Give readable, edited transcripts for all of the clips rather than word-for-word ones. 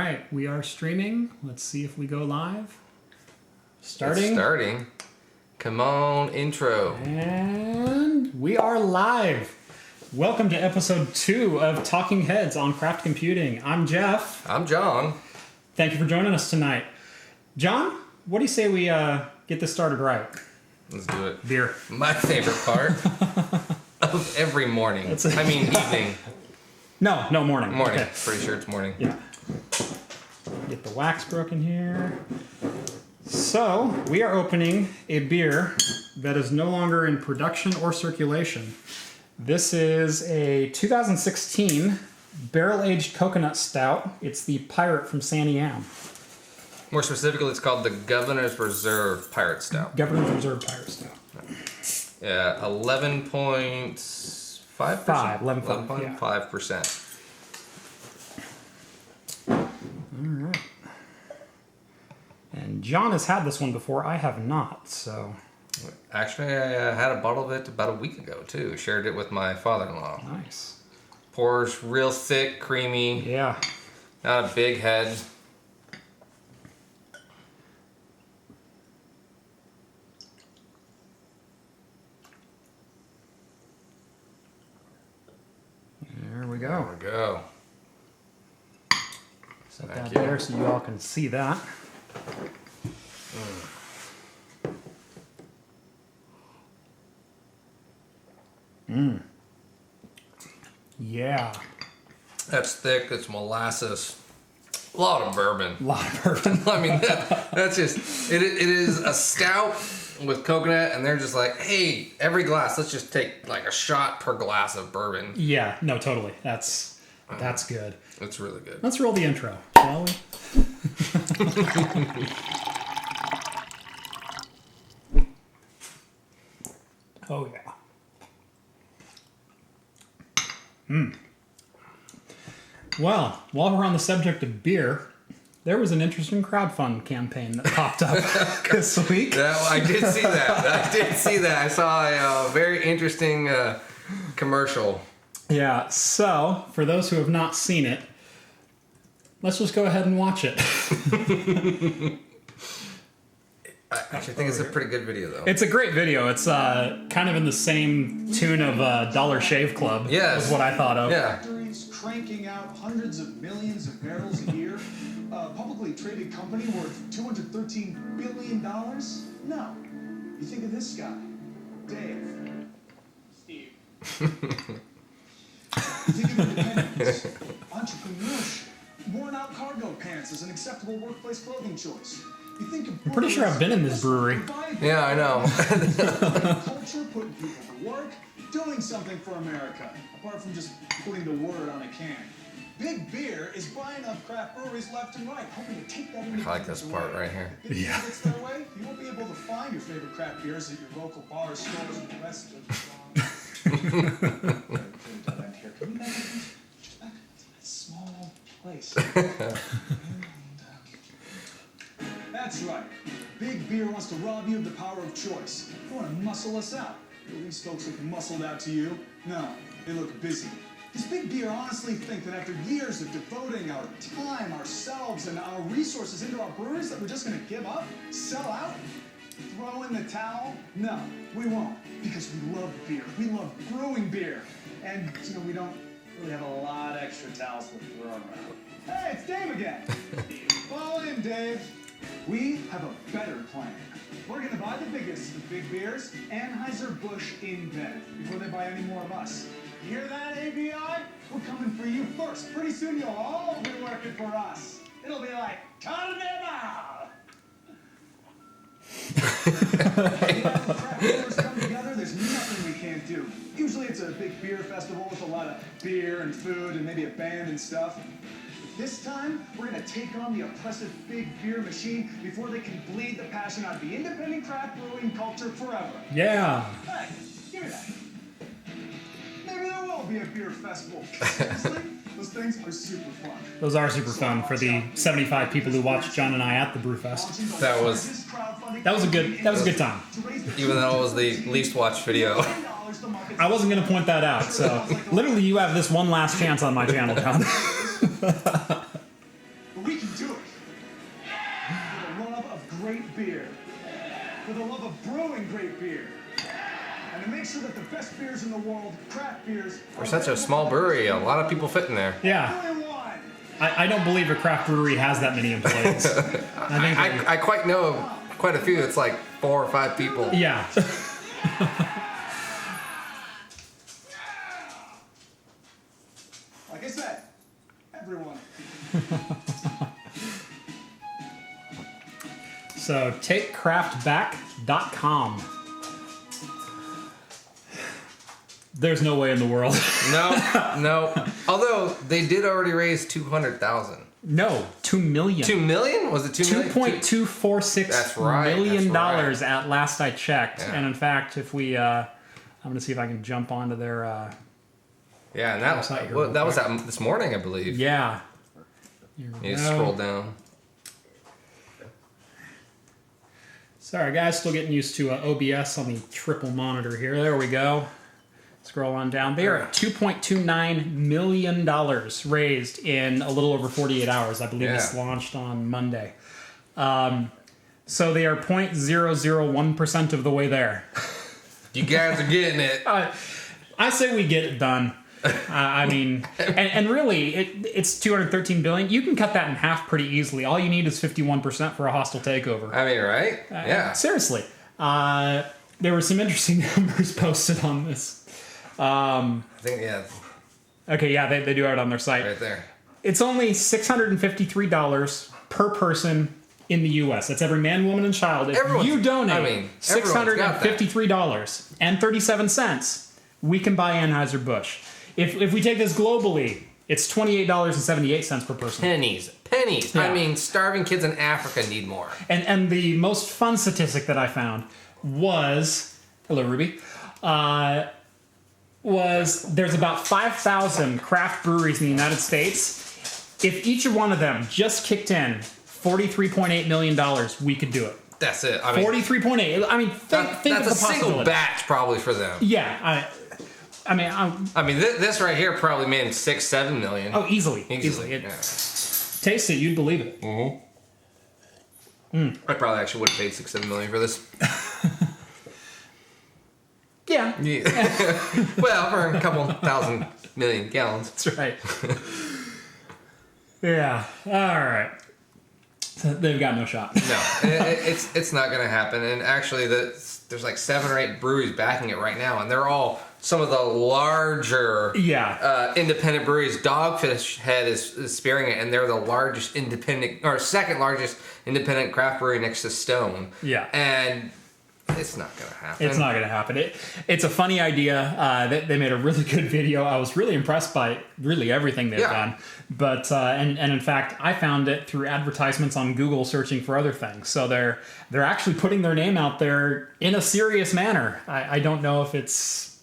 right, we are streaming. Let's see if we go live. Starting. It's starting. Come on, intro. And we are live. Welcome to episode 2 of Talking Heads on Craft Computing. I'm Jeff. I'm John. Thank you for joining us tonight. John, what do you say we get this started right? Let's do it. Beer. My favorite part of every morning. Evening. No, morning. Morning. Okay. Pretty sure it's morning. Yeah. Get the wax broken here. So, we are opening a beer that is no longer in production or circulation. This is a 2016 barrel-aged coconut stout. It's the Pirate from Santiam. More specifically, it's called the Governor's Reserve Pirate Stout. Governor's Reserve Pirate Stout. Yeah, 11.5%? 11.5%. All right. And John has had this one before. I have not, so... Actually, I had a bottle of it about a week ago, too. Shared it with my father-in-law. Nice. Pours real thick, creamy. Yeah. Not a big head. There we go. There we go. Set that there so you all can see that. Yeah. That's thick. It's molasses. A lot of bourbon. A lot of bourbon. I mean, that's just... It is a stout with coconut, and they're just like, hey, every glass, let's just take like a shot per glass of bourbon. Yeah, no, totally. That's good. It's really good. Let's roll the intro, shall we? Oh, yeah. Well, while we're on the subject of beer, there was an interesting crowdfund campaign that popped up this week. I did see that. I saw a very interesting commercial. Yeah, so for those who have not seen it, let's just go ahead and watch it. I actually think it's a pretty good video, though. It's a great video. It's kind of in the same tune of Dollar Shave Club. Yes. Was what I thought of. Yeah. Factories cranking out hundreds of millions of barrels a year. A publicly traded company worth $213 billion? No. You think of this guy, Dave. Steve. You think of independence, entrepreneurshurship, worn-out cargo pants as an acceptable workplace clothing choice. You think of I'm pretty sure I've been in this brewery. Yeah, I know. Culture, putting people to work, doing something for America, apart from just putting the word on a can. Big Beer is buying up craft breweries left and right, hoping to take that independence I like this part right here. If Big Beer gets their way, you won't be able to find your favorite craft beers at your local bars, stores, and the rest of the Can we imagine just back to that small place? That's right. Big Beer wants to rob you of the power of choice. They want to muscle us out. Do these folks look muscled out to you? No, they look busy. Does Big Beer honestly think that after years of devoting our time, ourselves, and our resources into our breweries that we're just going to give up? Sell out? Throw in the towel? No, we won't. Because we love beer. We love brewing beer. And, we don't really have a lot of extra towels to throw around. Hey, it's Dave again. Fall in, Dave. We have a better plan. We're going to buy the biggest of big beers, Anheuser Busch Inbev, before they buy any more of us. You hear that, ABI? We're coming for you first. Pretty soon you'll all be working for us. It'll be like, Carnival! Craft brewers come together, there's nothing we can't do. Usually it's a big beer festival with a lot of beer and food and maybe a band and stuff. This time, we're going to take on the oppressive big beer machine before they can bleed the passion out of the independent craft brewing culture forever. Yeah. Hey, give me that. Maybe there will be a beer festival. Seriously? Those things are super fun. Those are super fun for the 75 people who watched John and I at the Brewfest. That was a good time. Even though it was the least watched video. I wasn't going to point that out, so literally you have this one last chance on my channel, John. But we can great beer, for the love of brewing great beer, and to make sure that the best beers in the world, craft beers, For such a small brewery, a lot of people fit in there. Yeah. Brewing wine. I don't believe a craft brewery has that many employees. I quite know quite a few. It's like 4 or 5 people. Yeah. Like I said, everyone. So takecraftback.com. There's no way in the world. No. Although they did already raise 200,000. No, $2 million. 2 million? Was it 2 million? $2.246 That's right, million that's right. at last I checked. Yeah. And in fact, if we, I'm going to see if I can jump onto their, Yeah, and that Website here well, real that was quick. out this morning, I believe. yeah. Here we You go. scroll down. Sorry, guys, still getting used to OBS on the triple monitor here. There we go. Scroll on down. They are at $2.29 million raised in a little over 48 hours. I believe this Yeah. launched on Monday. So they are 0.001% of the way there. You guys are getting it. I say we get it done. I mean, and really, it's 213 billion. You can cut that in half pretty easily. All you need is 51% for a hostile takeover. I mean, right? Yeah. Seriously. There were some interesting numbers posted on this. I think, yeah, Okay, yeah, they do have it on their site. right there. It's only $653 per person in the U.S. That's every man, woman, and child. If Everyone's- you donate I mean, everyone's got that. $653.37, we can buy Anheuser Busch. If we take this globally, it's $28.78 per person. Pennies. Yeah. I mean, starving kids in Africa need more. And the most fun statistic that I found was, hello Ruby, was there's about 5,000 craft breweries in the United States. If each one of them just kicked in $43.8 million, we could do it. That's it. I mean, 43.8. I mean, think that's of the a single possibility. batch probably for them. Yeah, I mean, I mean, this right here probably made 6-7 million. oh, easily. Easily. It, Yeah. Taste it, you'd believe it. I probably actually would have paid 6-7 million for this. Yeah, Yeah. Well, for a couple thousand million gallons. that's right. Yeah, all right. So they've got no shot. No, it's not going to happen. And actually, there's like 7 or 8 breweries backing it right now, and they're all some of the larger independent breweries. Dogfish Head is spearing it, and they're the largest independent, or second largest independent craft brewery next to Stone. Yeah. And it's not going to happen. It's not going to happen. It's a funny idea. They made a really good video. I was really impressed by really everything they've done. But and in fact, I found it through advertisements on Google searching for other things. So they're actually putting their name out there in a serious manner. I don't know if it's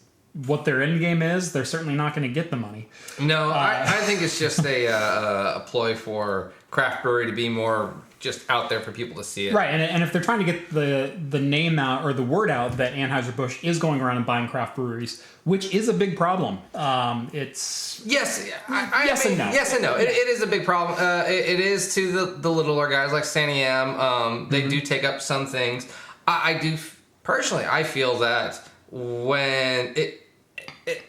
what their end game is. They're certainly not going to get the money. No, I think it's just a ploy for craft brewery to be more just out there for people to see it. Right, and if they're trying to get the name out or the word out that Anheuser-Busch is going around and buying craft breweries, which is a big problem. It's Yes, Yes and no. Yes and no. It is a big problem. It is to the littler guys like Santiam. They do take up some things. I do personally. I feel that when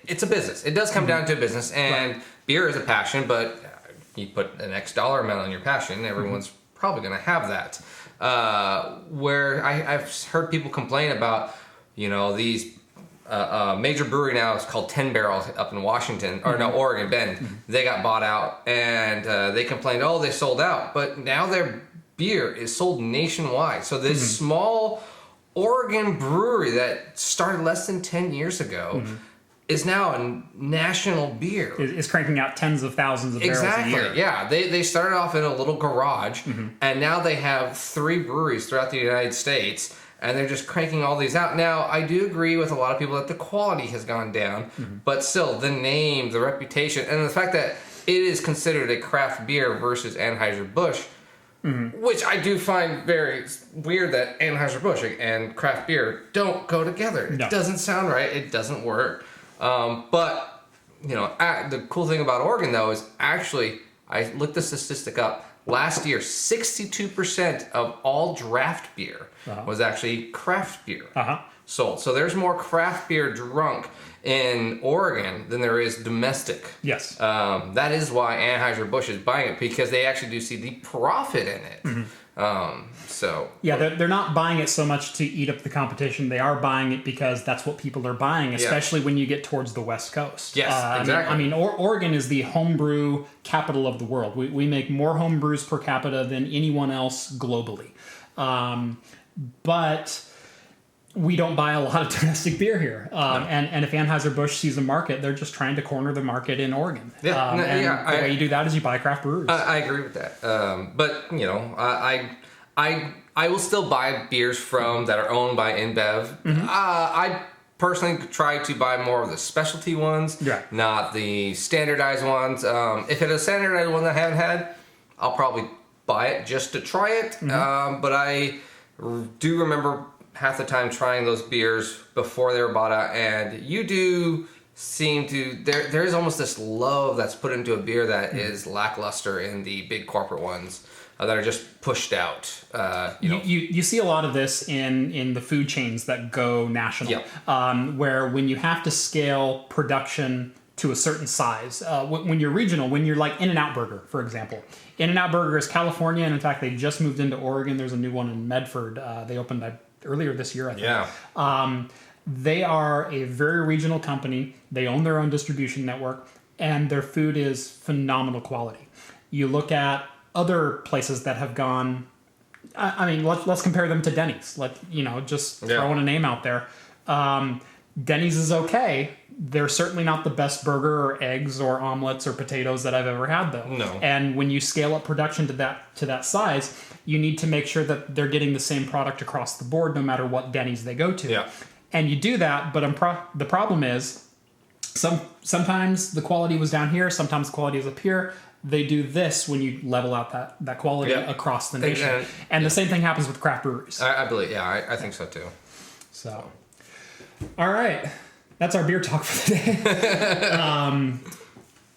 it's a business, it does come down to a business, and beer is a passion. But you put an X dollar amount on your passion, everyone's probably going to have that. Where I've heard people complain about, these major brewery now is called 10 Barrel up in Washington, or no, Oregon Bend. They got bought out, and they complained, they sold out. But now their beer is sold nationwide. So this small Oregon brewery that started less than 10 years ago is now a national beer. is cranking out tens of thousands of barrels a year. Yeah. They started off in a little garage, and now they have 3 breweries throughout the United States, and they're just cranking all these out. Now, I do agree with a lot of people that the quality has gone down, but still, the name, the reputation, and the fact that it is considered a craft beer versus Anheuser-Busch, which I do find very weird that Anheuser-Busch and craft beer don't go together. It doesn't sound right. It doesn't work. But, the cool thing about Oregon, though, is actually, I looked the statistic up, last year, 62% of all draft beer was actually craft beer sold. So there's more craft beer drunk in Oregon than there is domestic. Yes. That is why Anheuser Busch is buying it, because they actually do see the profit in it. So yeah, they're not buying it so much to eat up the competition. They are buying it because that's what people are buying, especially when you get towards the West Coast. Yes, exactly. I mean, Oregon is the homebrew capital of the world. We make more homebrews per capita than anyone else globally. But we don't buy a lot of domestic beer here. And if Anheuser-Busch sees a market, they're just trying to corner the market in Oregon. The way you do that is you buy craft breweries. I agree with that. But, you know, I will still buy beers from that are owned by InBev. I personally try to buy more of the specialty ones, not the standardized ones. If it's a standardized one that I haven't had, I'll probably buy it just to try it. But I do remember half the time trying those beers before they were bought out, and you do seem to there's almost this love that's put into a beer that is lackluster in the big corporate ones that are just pushed out. You see a lot of this in the food chains that go national, where when you have to scale production to a certain size, when you're regional, when you're like In-N-Out Burger, for example. In-N-Out Burger is California, and in fact, they just moved into Oregon. There's a new one in Medford. They opened earlier this year, I think. Yeah. They are a very regional company. They own their own distribution network, and their food is phenomenal quality. You look at other places that have gone. I mean, let's compare them to Denny's. Throwing a name out there. Denny's is okay. They're certainly not the best burger or eggs or omelets or potatoes that I've ever had, though. No. And when you scale up production to that size, you need to make sure that they're getting the same product across the board, no matter what Denny's they go to. Yeah. And you do that, but the problem is, sometimes the quality was down here, sometimes the quality is up here. They do this when you level out that quality across the nation. And the same thing happens with craft breweries. I believe, I think so too. So, all right. That's our beer talk for today.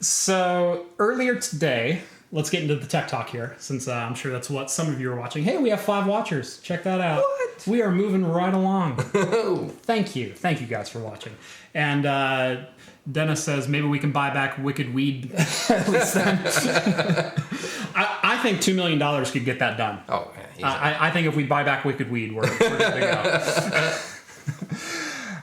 So earlier today, let's get into the tech talk here, since I'm sure that's what some of you are watching. Hey, we have 5 watchers. Check that out. What? We are moving right along. Thank you guys for watching. And Dennis says maybe we can buy back Wicked Weed at least then. I think $2 million could get that done. Oh, yeah. I think if we buy back Wicked Weed, we're good to go.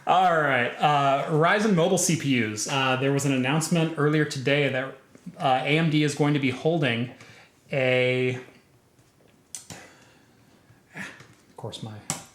All right. Ryzen Mobile CPUs. There was an announcement earlier today that AMD is going to be holding a... Of course, my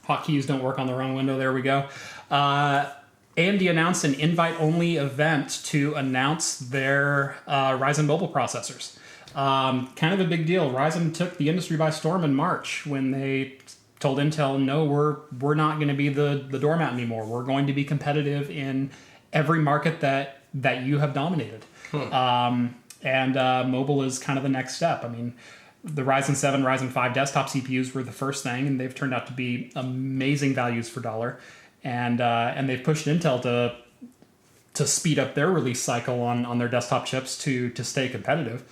hotkeys don't work on the wrong window. There we go. AMD announced an invite-only event to announce their Ryzen Mobile processors. Kind of a big deal. Ryzen took the industry by storm in March when they told Intel, no, we're not going to be the doormat anymore. We're going to be competitive in every market that you have dominated. And mobile is kind of the next step. I mean, the Ryzen 7, Ryzen 5 desktop CPUs were the first thing, and they've turned out to be amazing values for dollar. And they've pushed Intel to speed up their release cycle on their desktop chips to stay competitive.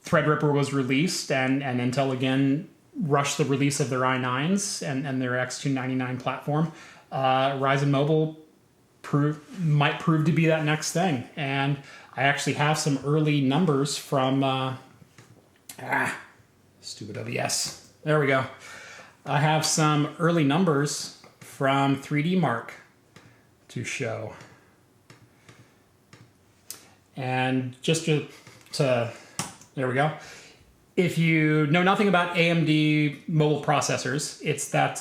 Threadripper was released, and Intel again rushed the release of their i9s and their X299 platform. Ryzen Mobile might prove to be that next thing. And I actually have some early numbers from... stupid OBS. There we go. I have some early numbers from 3D Mark to show. And just to there we go. If you know nothing about AMD mobile processors, it's that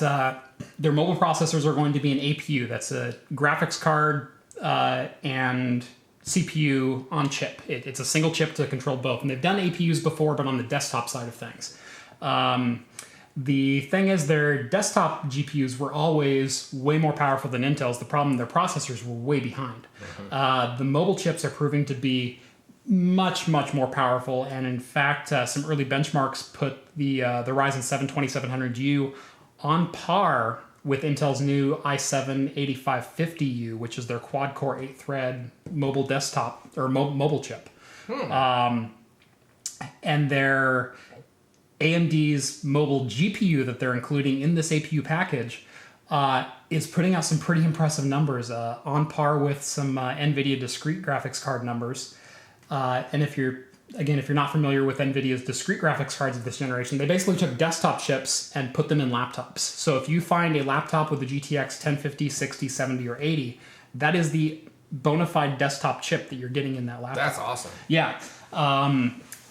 their mobile processors are going to be an APU. That's a graphics card and CPU on chip. It's a single chip to control both. And they've done APUs before, but on the desktop side of things. The thing is, their desktop GPUs were always way more powerful than Intel's. The problem, their processors were way behind. The mobile chips are proving to be much, much more powerful. And in fact, some early benchmarks put the Ryzen 7 2700U on par with Intel's new i7 8550U, which is their quad-core 8-thread mobile desktop or mobile chip. and their AMD's mobile GPU that they're including in this APU package is putting out some pretty impressive numbers, on par with some NVIDIA discrete graphics card numbers. And if you're not familiar with NVIDIA's discrete graphics cards of this generation, they basically took desktop chips and put them in laptops. So if you find a laptop with a GTX 1050, 60, 70, or 80, that is the bona fide desktop chip that you're getting in that laptop. That's awesome. Yeah.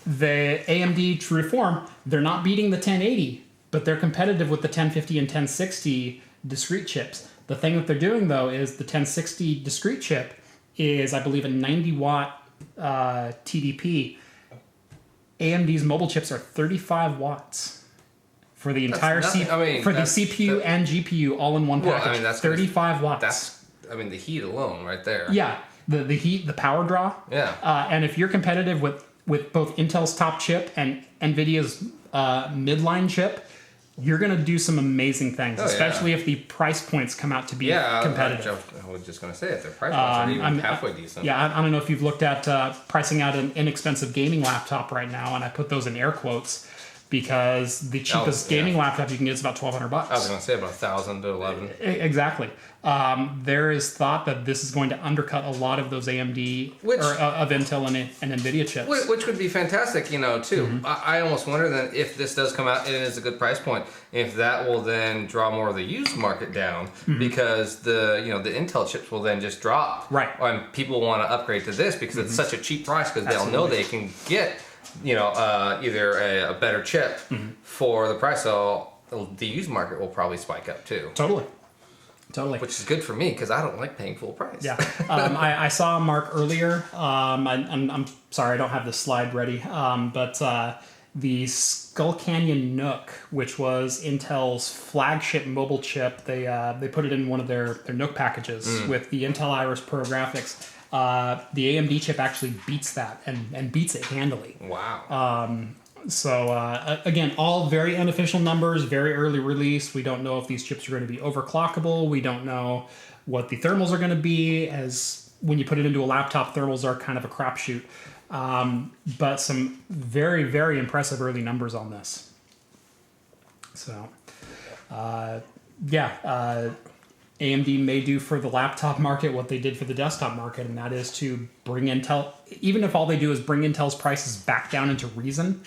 The AMD, true to form, they're not beating the 1080, but they're competitive with the 1050 and 1060 discrete chips. The thing that they're doing, though, is the 1060 discrete chip is, I believe, a 90-watt TDP. AMD's mobile chips are 35 watts for the entire CPU and GPU all in one package. Well, I mean, that's 35 watts. That's, I mean, the heat alone right there. Yeah, the heat, the power draw. Yeah. And if you're competitive with both Intel's top chip and NVIDIA's midline chip, you're going to do some amazing things, especially if the price points come out to be competitive. I was just going to say, if their price points are even halfway decent. Yeah, I don't know if you've looked at pricing out an inexpensive gaming laptop right now, and I put those in air quotes because the cheapest gaming laptop you can get is about $1,200. I was going to say about 1,000 to 11. Exactly. There is thought that this is going to undercut a lot of those AMD of Intel and NVIDIA chips. Which would be fantastic, too. Mm-hmm. I almost wonder then if this does come out and it is a good price point, if that will then draw more of the used market down because the Intel chips will then just drop. Right. And people want to upgrade to this because it's such a cheap price because they'll know they can get either a better chip for the price. So the used market will probably spike up too. Totally. Which is good for me because I don't like paying full price. Yeah. I saw Mark earlier. I'm sorry, I don't have this slide ready. But the Skull Canyon Nook, which was Intel's flagship mobile chip, they put it in one of their Nook packages with the Intel Iris Pro graphics. The AMD chip actually beats that and beats it handily. Wow. So again, all very unofficial numbers, very early release. We don't know if these chips are going to be overclockable. We don't know what the thermals are going to be, as when you put it into a laptop, thermals are kind of a crapshoot. But some very, very impressive early numbers on this. So, AMD may do for the laptop market what they did for the desktop market, and that is to bring Intel, even if all they do is bring Intel's prices back down into reason,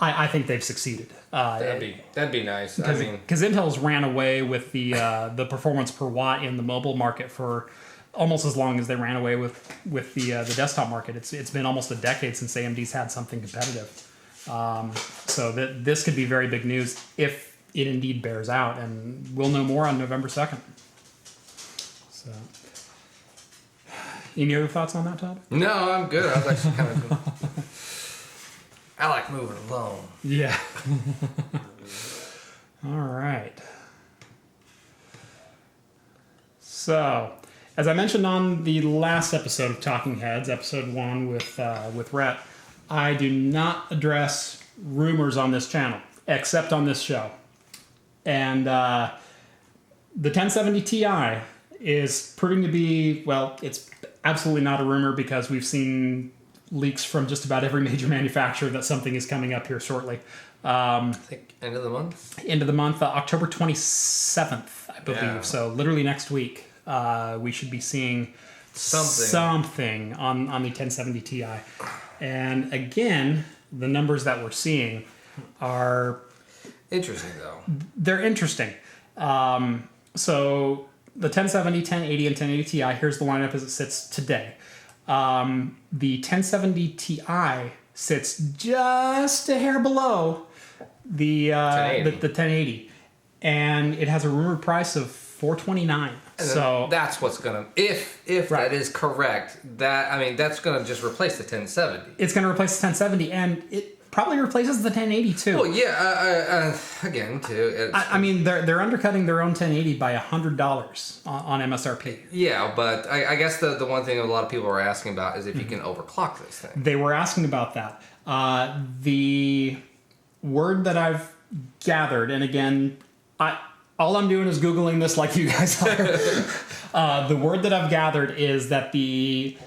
I think they've succeeded. That'd be nice. Because Intel's ran away with the performance per watt in the mobile market for almost as long as they ran away with the desktop market. It's been almost a decade since AMD's had something competitive. So this could be very big news if it indeed bears out, and we'll know more on November 2nd. So, any other thoughts on that topic? No, I'm good. I was actually kind of. I like moving along. Yeah. All right. So, as I mentioned on the last episode of Talking Heads, episode 1 with Rhett, I do not address rumors on this channel, except on this show. And the 1070 Ti is proving to be, well, it's absolutely not a rumor because we've seen leaks from just about every major manufacturer that something is coming up here shortly. I think end of the month? End of the month, October 27th, I believe. Yeah. So literally next week, we should be seeing something on the 1070 Ti. And again, the numbers that we're seeing are... interesting, though. They're interesting. So the 1070, 1080, and 1080 Ti, here's the lineup as it sits today. The 1070 Ti sits just a hair below the 1080. And it has a rumored price of $429. So that's what's gonna, if right. That is correct, that's gonna just replace the 1070. It's gonna replace the 1070, and it probably replaces the 1080 too. Well, yeah. Again, too. I mean, they're undercutting their own 1080 by $100 on MSRP. Yeah, but I guess the one thing a lot of people are asking about is if you can overclock this thing. They were asking about that. The word that I've gathered, and again, all I'm doing is Googling this like you guys are. The word that I've gathered is that the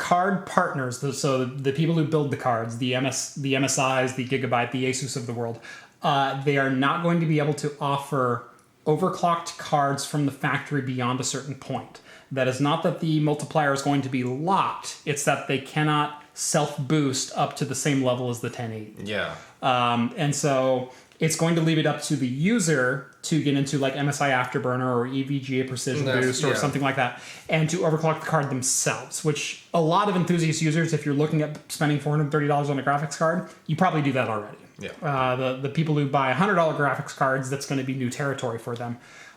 card partners, so the people who build the cards, the MSIs, the Gigabyte, the Asus of the world, they are not going to be able to offer overclocked cards from the factory beyond a certain point. That is not that the multiplier is going to be locked, it's that they cannot self-boost up to the same level as the 1080. Yeah. And so it's going to leave it up to the user to get into like MSI Afterburner or EVGA Precision Boost or something like that, and to overclock the card themselves, which a lot of enthusiast users, if you're looking at spending $430 on a graphics card, you probably do that already. Yeah. The people who buy $100 graphics cards, that's going to be new territory for them.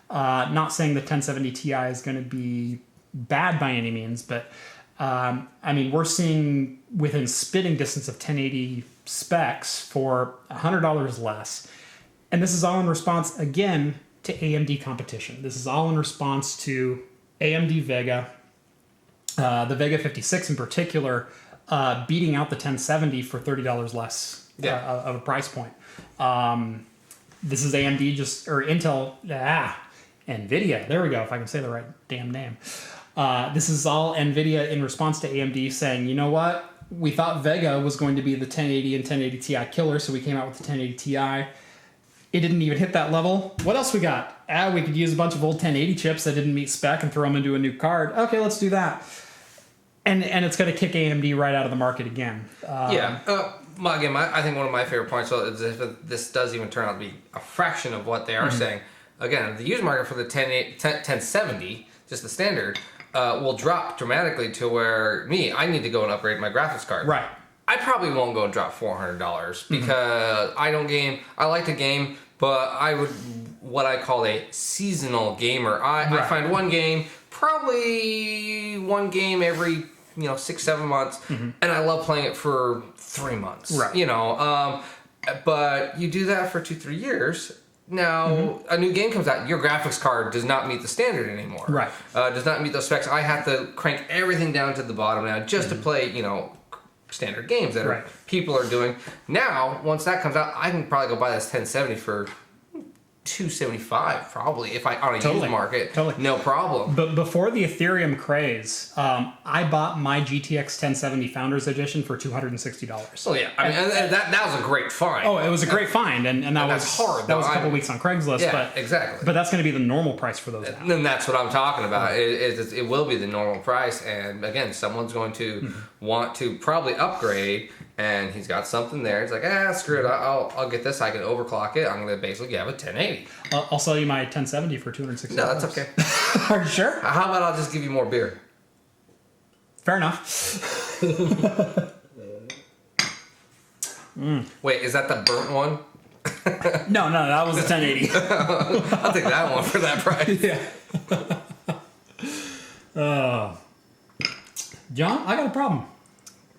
Not saying the 1070 Ti is going to be bad by any means, but I mean, we're seeing within spitting distance of 1080 specs for $100 less. And this is all in response, again, to AMD competition. This is all in response to AMD Vega, the Vega 56 in particular, beating out the 1070 for $30 less of a price point. This is AMD or Intel, NVIDIA. There we go, if I can say the right damn name. This is all NVIDIA in response to AMD saying, you know what? We thought Vega was going to be the 1080 and 1080 Ti killer, so we came out with the 1080 Ti. It didn't even hit that level. What else we got? We could use a bunch of old 1080 chips that didn't meet spec and throw them into a new card. Okay, let's do that. And it's going to kick AMD right out of the market again. Again, I think one of my favorite points is if this does even turn out to be a fraction of what they are saying. Again, the user market for the 1070, just the standard, will drop dramatically to where I need to go and upgrade my graphics card. Right. I probably won't go and drop $400 because I don't game. I like to game, but I would what I call a seasonal gamer. I find probably one game every 6-7 months, and I love playing it for 3 months. Right. But you do that for 2-3 years. Now, a new game comes out, your graphics card does not meet the standard anymore. Right. Does not meet those specs. I have to crank everything down to the bottom now just to play, standard games that people are doing. Now, once that comes out, I can probably go buy this 1070 for $275 probably if I on a used market. No problem. But before the Ethereum craze, I bought my GTX 1070 Founders Edition for $260. Oh yeah, I mean that was a great find. Oh, it was a great find, and that was hard. That was a couple weeks on Craigslist. Yeah, but exactly. But that's going to be the normal price for those now. And that's what I'm talking about. It will be the normal price, and again, someone's going to want to probably upgrade. And he's got something there. He's like, screw it. I'll get this. I can overclock it. I'm going to basically have a 1080. I'll sell you my 1070 for $260. No, that's okay. Are you sure? How about I'll just give you more beer? Fair enough. Wait, is that the burnt one? No, that was a 1080. I'll take that one for that price. Yeah. John, I got a problem.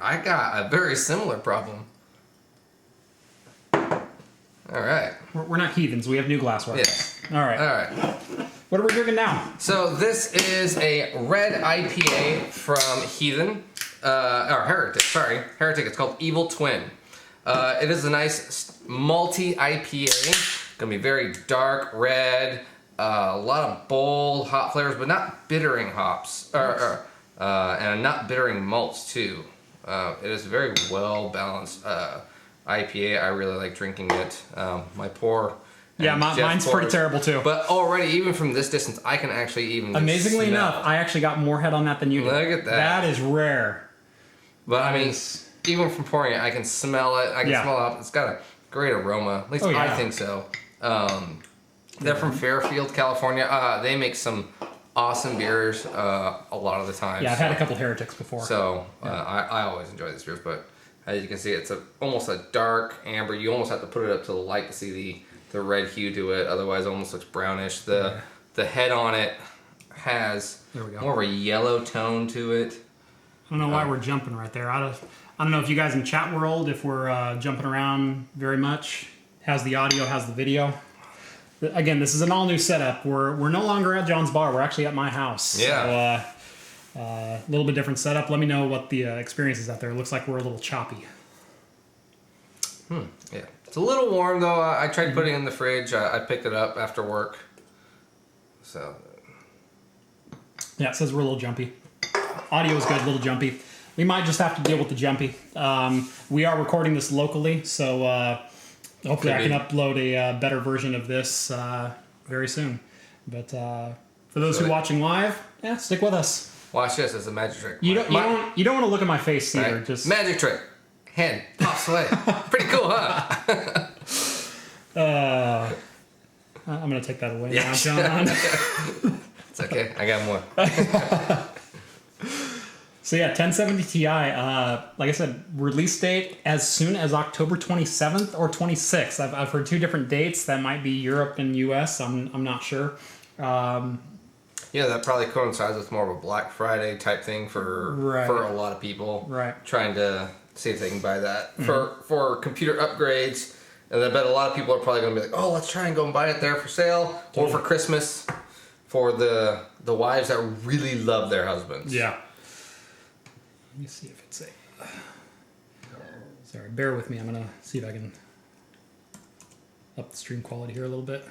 I got a very similar problem. All right. We're not heathens. We have new glassware. Yes. All right. What are we drinking now? So this is a red IPA from Heathen, or Heretic. Sorry, Heretic. It's called Evil Twin. It is a nice malty IPA. Gonna be very dark red. A lot of bold hop flavors, but not bittering hops, and not bittering malts too. It is a very well balanced IPA. I really like drinking it. My pour. Mine's pretty terrible too. But already, even from this distance, I can actually even. Amazingly enough, I actually got more head on that than you did. Look at that. That is rare. But I mean, even from pouring it, I can smell it. I can smell it. It's got a great aroma. At least I think so. They're from Fairfield, California. They make some awesome beers a lot of the time. Yeah, I've had a couple Heretics before. So I always enjoy these beers, but as you can see, it's almost a dark amber. You almost have to put it up to the light to see the red hue to it. Otherwise, it almost looks brownish. The head on it has more of a yellow tone to it. I don't know why we're jumping right there. I don't know if you guys in chat world, if we're jumping around very much. How's the audio? How's the video? Again, this is an all-new setup. We're no longer at John's bar. We're actually at my house. Yeah. So, a little bit different setup. Let me know what the experience is out there. It looks like we're a little choppy. Yeah. It's a little warm, though. I tried putting it in the fridge. I picked it up after work. So. Yeah, it says we're a little jumpy. Audio is good, a little jumpy. we might just have to deal with the jumpy. We are recording this locally, so hopefully I can upload a better version of this very soon. But for those who are watching live, stick with us. Watch this as a magic trick. You don't want to look at my face either. Right? Just magic trick. Hand pops away. Pretty cool, huh? I'm gonna take that away now, John. It's okay. I got more. So yeah, 1070 Ti. Like I said, release date as soon as October 27th or 26th. I've heard two different dates. That might be Europe and US. I'm not sure. Yeah, that probably coincides with more of a Black Friday type thing for a lot of people. Right. Trying to see if they can buy that for computer upgrades. And I bet a lot of people are probably going to be like, oh, let's try and go and buy it there for sale or for Christmas for the wives that really love their husbands. Yeah. Let me see if it's a... Sorry, bear with me. I'm going to see if I can up the stream quality here a little bit.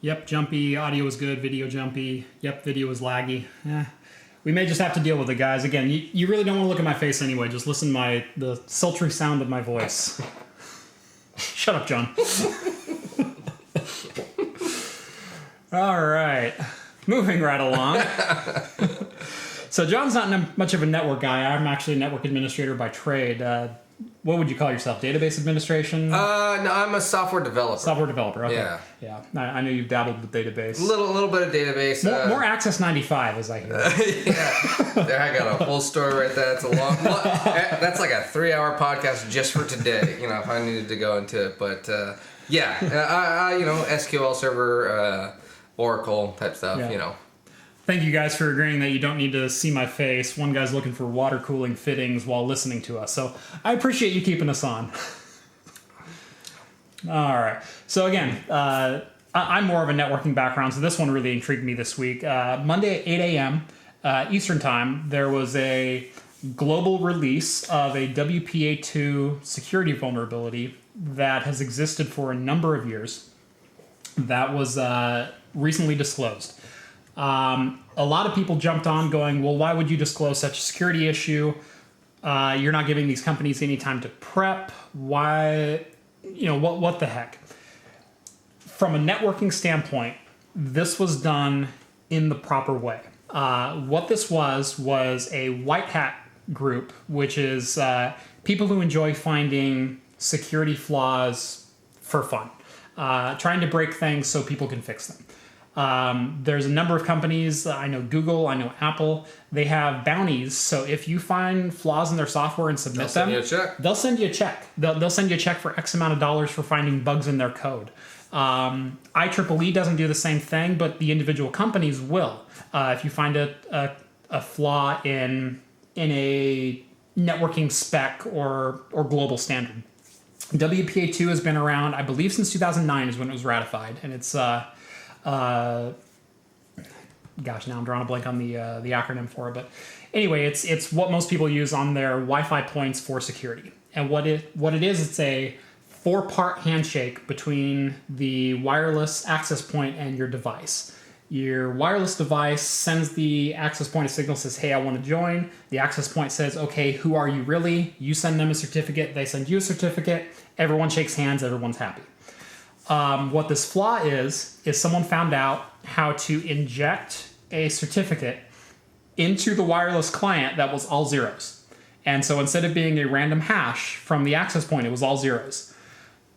Yep, jumpy. Audio is good. Video jumpy. Yep, video is laggy. We may just have to deal with it, guys. Again, you really don't want to look at my face anyway. Just listen to the sultry sound of my voice. Shut up, John. All right. Moving right along. So John's not much of a network guy. I'm actually a network administrator by trade. What would you call yourself? Database administration? No, I'm a software developer. Software developer, okay. Yeah. I know you've dabbled with database. Little bit of database. More Access 95, as I hear. Yeah. There, I got a full story right there. That's a long. That's like a 3-hour podcast just for today. If I needed to go into it, but I SQL Server, Oracle type stuff. Yeah. Thank you guys for agreeing that you don't need to see my face. One guy's looking for water cooling fittings while listening to us. So I appreciate you keeping us on. All right. So again, I'm more of a networking background, so this one really intrigued me this week. Monday at 8 a.m. Eastern Time, there was a global release of a WPA2 security vulnerability that has existed for a number of years. That was recently disclosed. A lot of people jumped on going, well, why would you disclose such a security issue? You're not giving these companies any time to prep. Why, what the heck? From a networking standpoint, this was done in the proper way. What this was a white hat group, which is people who enjoy finding security flaws for fun, trying to break things so people can fix them. There's a number of companies, I know Google, I know Apple, they have bounties. So if you find flaws in their software and submit them, they'll send you a check. They'll send you a check for X amount of dollars for finding bugs in their code. IEEE doesn't do the same thing, but the individual companies will. If you find a flaw in a networking spec or global standard. WPA2 has been around, I believe, since 2009 is when it was ratified, and it's now I'm drawing a blank on the acronym for it, but anyway, it's what most people use on their Wi-Fi points for security. And what it is, it's a 4-part handshake between the wireless access point and your device. Your wireless device sends the access point a signal, says, hey, I want to join. The access point says, okay, who are you really? You send them a certificate, they send you a certificate, everyone shakes hands, everyone's happy. What this flaw is someone found out how to inject a certificate into the wireless client that was all zeros. And so instead of being a random hash from the access point, it was all zeros.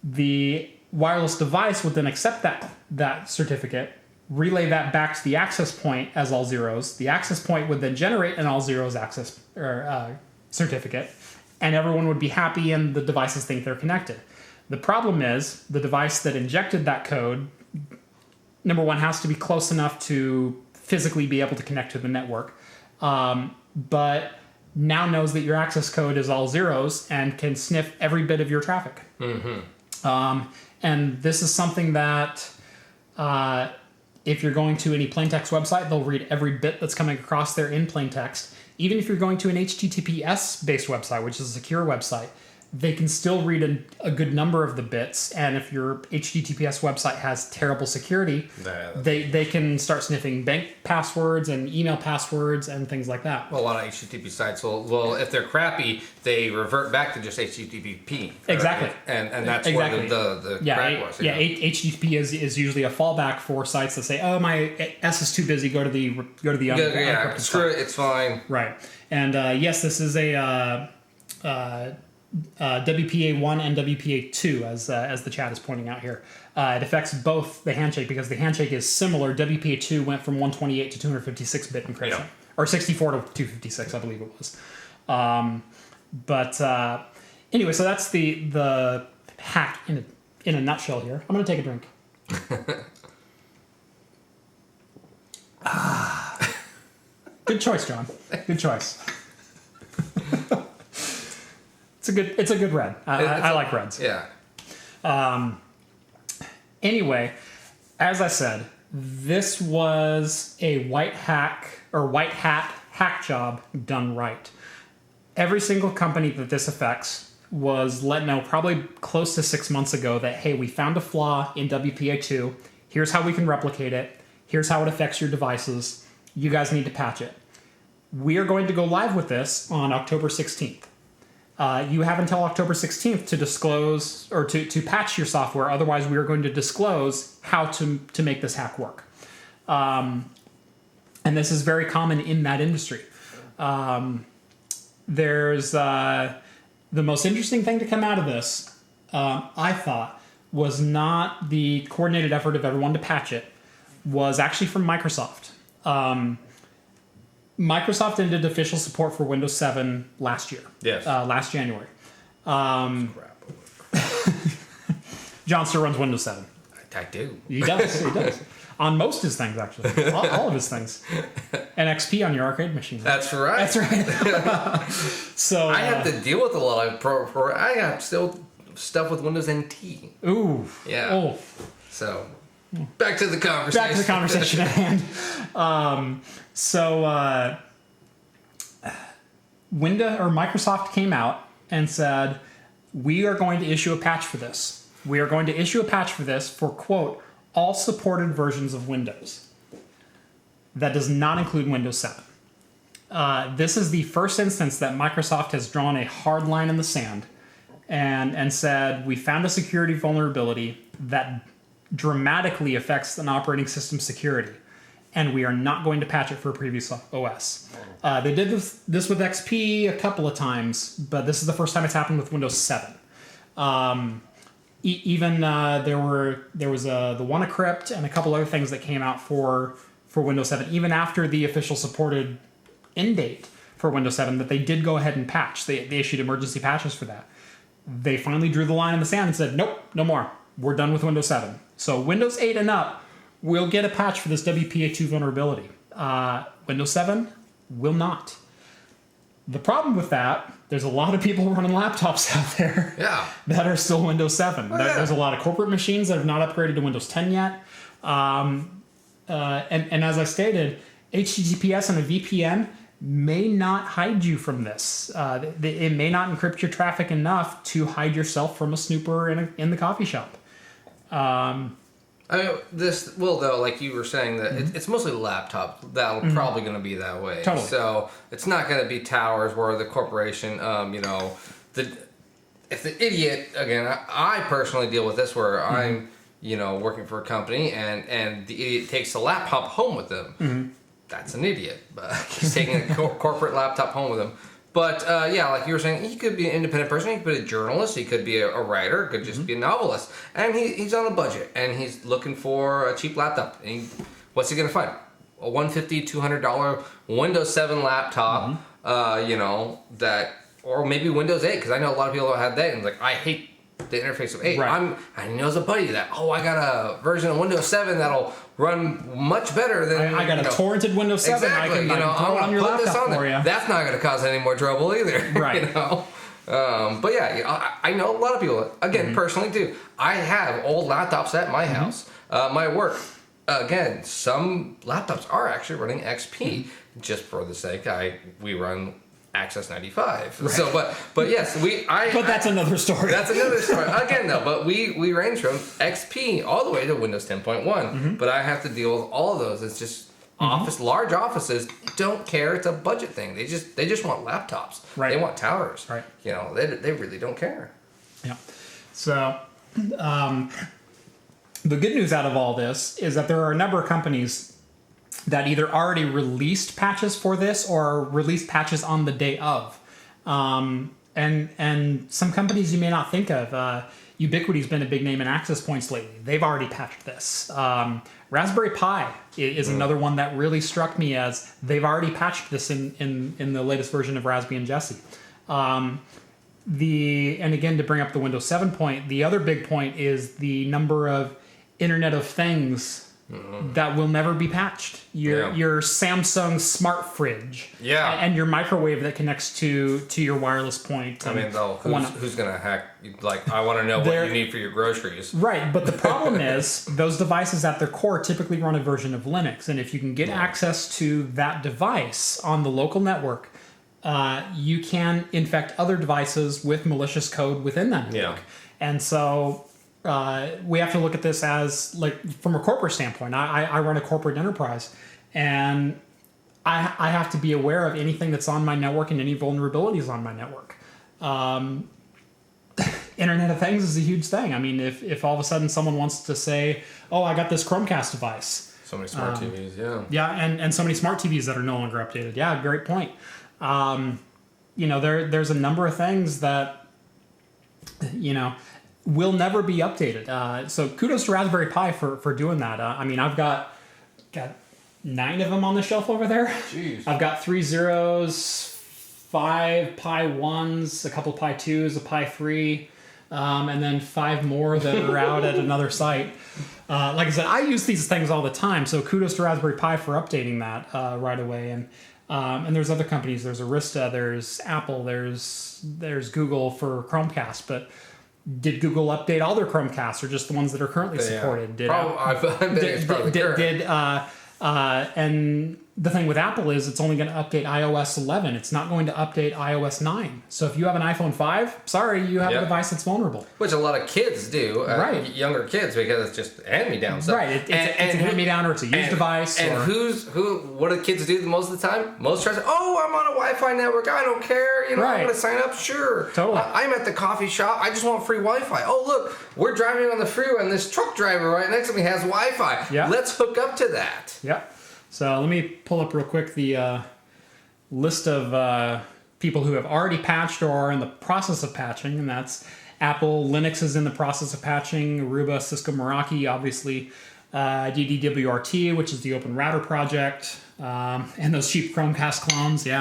The wireless device would then accept that certificate, relay that back to the access point as all zeros. The access point would then generate an all zeros access certificate, and everyone would be happy and the devices think they're connected. The problem is the device that injected that code, number one, has to be close enough to physically be able to connect to the network, but now knows that your access code is all zeros and can sniff every bit of your traffic. Mm-hmm. And this is something that if you're going to any plaintext website, they'll read every bit that's coming across there in plaintext. Even if you're going to an HTTPS-based website, which is a secure website, they can still read a good number of the bits. And if your HTTPS website has terrible security, they can start sniffing bank passwords and email passwords and things like that. Well, a lot of HTTP sites will if they're crappy, they revert back to just HTTP. Exactly. And that's exactly. where the crack was. HTTP is usually a fallback for sites that say, "Oh, my S is too busy. Go to the unencrypted screw site." it. It's fine. Right. And yes, this is a WPA1 and WPA2, as the chat is pointing out here. It affects both the handshake because the handshake is similar. WPA2 went from 128 to 256-bit encryption, or 64 to 256, I believe it was. Anyway, so that's the hack in a nutshell here. I'm going to take a drink. Good choice, John. Good choice. It's a good red. I like reds. Yeah. Anyway, as I said, this was a white hat hack job done right. Every single company that this affects was let know probably close to 6 months ago that, hey, we found a flaw in WPA2. Here's how we can replicate it. Here's how it affects your devices. You guys need to patch it. We are going to go live with this on October 16th. You have until October 16th to disclose or to patch your software. Otherwise, we are going to disclose how to make this hack work. And this is very common in that industry. There's the most interesting thing to come out of this, I thought, was not the coordinated effort of everyone to patch it, was actually from Microsoft. Microsoft ended official support for Windows 7 last year. Yes. Last January. John still runs Windows 7. I do. He does. He does. On most of his things, actually. All of his things. And XP on your arcade machine. That's right. That's right. So I have to deal with a lot of I have still stuff with Windows NT. Ooh. Yeah. Oh. So back to the conversation. Back to the conversation at hand. Microsoft came out and said, we are going to issue a patch for this. We are going to issue a patch for this for, quote, all supported versions of Windows. That does not include Windows 7. This is the first instance that Microsoft has drawn a hard line in the sand and said, we found a security vulnerability that dramatically affects an operating system security, and we are not going to patch it for a previous OS. They did this with XP a couple of times, but this is the first time it's happened with Windows 7. There was the WannaCrypt and a couple other things that came out for Windows 7, even after the official supported end date for Windows 7, that they did go ahead and patch. They issued emergency patches for that. They finally drew the line in the sand and said, nope, no more. We're done with Windows 7. So Windows 8 and up will get a patch for this WPA2 vulnerability. Windows 7 will not. The problem with that, there's a lot of people running laptops out there that are still Windows 7. There's a lot of corporate machines that have not upgraded to Windows 10 yet. And as I stated, HTTPS and a VPN may not hide you from this. It may not encrypt your traffic enough to hide yourself from a snooper in the coffee shop. I mean, this will though, like you were saying, that it's mostly laptops that'll probably going to be that way. Totally. So it's not going to be towers where the corporation, if the idiot, again, I personally deal with this where I'm, working for a company and the idiot takes the laptop home with them. That's an idiot. He's taking a corporate laptop home with him. But like you were saying, he could be an independent person. He could be a journalist. He could be a writer. Could just be a novelist. And he's on a budget. And he's looking for a cheap laptop. And what's he going to find? A $150, $200 Windows 7 laptop, or maybe Windows 8. Because I know a lot of people don't have that. And like, I hate the interface of 8. Right. I know as a buddy that, I got a version of Windows 7 that'll run much better than... I got a torrented Windows 7. Exactly. I can throw it on your laptop for you. That's not going to cause any more trouble either. Right. But I know a lot of people, again, personally do. I have old laptops at my house. My work, again, some laptops are actually running XP. Just for the sake, we run Access 95. Right. So, but yes, But that's another story. That's another story. Again, though, but we range from XP all the way to Windows 10.1. But I have to deal with all of those. It's just large offices don't care. It's a budget thing. They just want laptops. Right. They want towers. Right. They really don't care. Yeah. So, the good news out of all this is that there are a number of companies that either already released patches for this or released patches on the day of. And some companies you may not think of. Ubiquity's been a big name in access points lately. They've already patched this. Raspberry Pi is another one that really struck me as they've already patched this in the latest version of Raspberry and Jessie. And again, to bring up the Windows 7 point, the other big point is the number of Internet of Things that will never be patched. Your Samsung smart fridge, and your microwave that connects to your wireless point. I mean, though, who's gonna hack? Like, I want to know what you need for your groceries. Right, but the problem is those devices at their core typically run a version of Linux, and if you can get access to that device on the local network, you can infect other devices with malicious code within that network. And so we have to look at this as, like, from a corporate standpoint. I run a corporate enterprise, and I have to be aware of anything that's on my network and any vulnerabilities on my network. Internet of Things is a huge thing. I mean, if all of a sudden someone wants to say, oh, I got this Chromecast device. So many smart TVs, Yeah, and so many smart TVs that are no longer updated. Yeah, great point. There's a number of things that, will never be updated. So kudos to Raspberry Pi for doing that. I mean, I've got 9 of them on the shelf over there. Jeez. I've got 3 zeros, 5 Pi 1s, a couple Pi 2s, a Pi 3, and then 5 more that are out at another site. Like I said, I use these things all the time, so kudos to Raspberry Pi for updating that right away. And there's other companies. There's Arista, there's Apple, there's Google for Chromecast, but did Google update all their Chromecasts or just the ones that are currently supported? And the thing with Apple is it's only going to update iOS 11. It's not going to update iOS 9. So if you have an iPhone 5, sorry, you have a device that's vulnerable. Which a lot of kids do, right? Younger kids, because it's just hand-me-down stuff. Right, it's a hand-me-down or it's a used device. And what do kids do most of the time? Most try to say, oh, I'm on a Wi-Fi network, I don't care, I'm going to sign up, sure. Totally. I'm at the coffee shop, I just want free Wi-Fi. Oh, look, we're driving on the freeway and this truck driver right next to me has Wi-Fi. Yeah. Let's hook up to that. Yep. So let me pull up real quick the list of people who have already patched or are in the process of patching, and that's Apple. Linux is in the process of patching. Aruba, Cisco, Meraki, obviously. DDWRT, which is the Open Router project. And those cheap Chromecast clones, those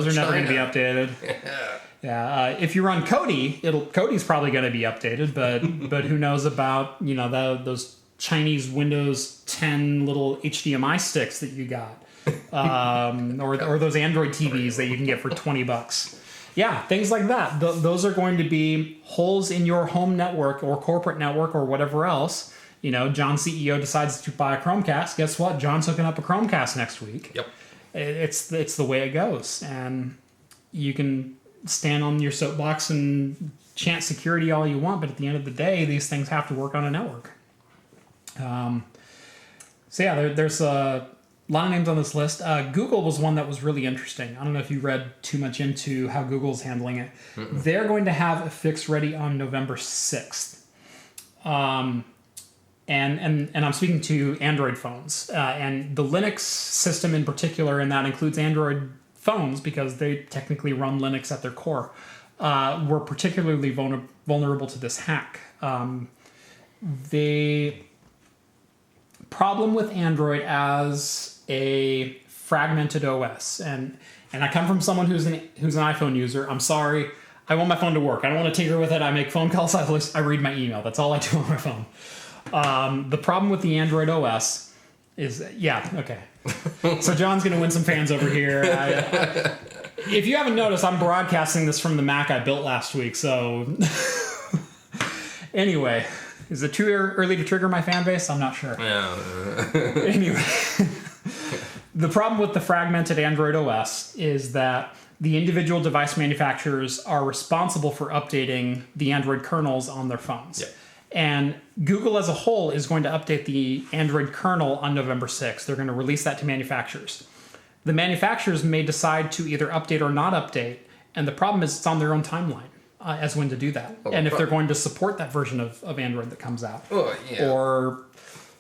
are never going to be updated. Yeah, if you run Kodi, Kodi's probably going to be updated, but who knows about those Chinese Windows 10 little HDMI sticks that you got, or those Android TVs that you can get for $20. Yeah, things like that. Those are going to be holes in your home network or corporate network or whatever else. John CEO decides to buy a Chromecast. Guess what? John's hooking up a Chromecast next week. Yep. It's the way it goes, and you can stand on your soapbox and chant security all you want, but at the end of the day, these things have to work on a network. There's a lot of names on this list. Google was one that was really interesting. I don't know if you read too much into how Google's handling it. Mm-mm. They're going to have a fix ready on November 6th. And I'm speaking to Android phones, and the Linux system in particular, and that includes Android phones because they technically run Linux at their core, were particularly vulnerable to this hack. The problem with Android as a fragmented OS, and I come from someone who's an iPhone user. I'm sorry, I want my phone to work. I don't want to tinker with it. I make phone calls. I read my email. That's all I do on my phone. The problem with the Android OS is, okay. So John's going to win some fans over here. If you haven't noticed, I'm broadcasting this from the Mac I built last week. So anyway, is it too early to trigger my fan base? I'm not sure. Yeah. Anyway, The problem with the fragmented Android OS is that the individual device manufacturers are responsible for updating the Android kernels on their phones. Yep. And Google as a whole is going to update the Android kernel on November 6th. They're going to release that to manufacturers. The manufacturers may decide to either update or not update, and the problem is it's on their own timeline as when to do that. And if they're going to support that version of Android that comes out. Oh, yeah. Or,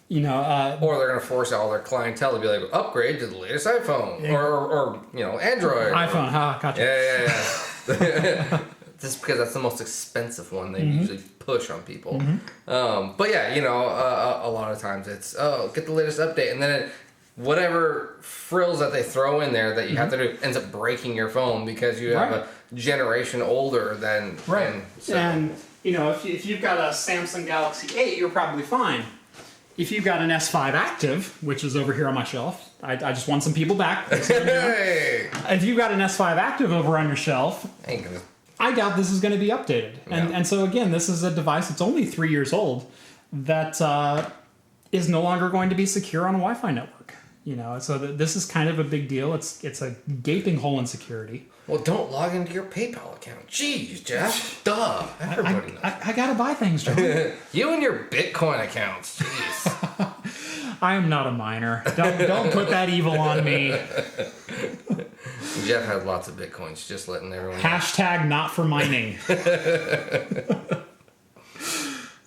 you know... or they're going to force all their clientele to be like, upgrade to the latest iPhone. Or you know, Android. iPhone, gotcha. Yeah. Just because that's the most expensive one they usually push on people. But yeah, you know, a lot of times it's, get the latest update. And then whatever frills that they throw in there that you have to do ends up breaking your phone because you have a generation older than... Right. So. And, you know, if you've got a Samsung Galaxy 8, you're probably fine. If you've got an S5 Active, which is over here on my shelf, I just want some people back. Hey! If you've got an S5 Active over on your shelf... Ain't gonna... I doubt this is going to be updated. And so, again, this is a device that's only 3 years old that is no longer going to be secure on a Wi-Fi network. You know, so this is kind of a big deal. It's a gaping hole in security. Well, don't log into your PayPal account. Jeez, Jeff. Duh. Everybody knows. I got to buy things, John. You and your Bitcoin accounts. Jeez. I am not a miner. Don't put that evil on me. Jeff has lots of Bitcoins, just letting everyone know. Hashtag not for mining.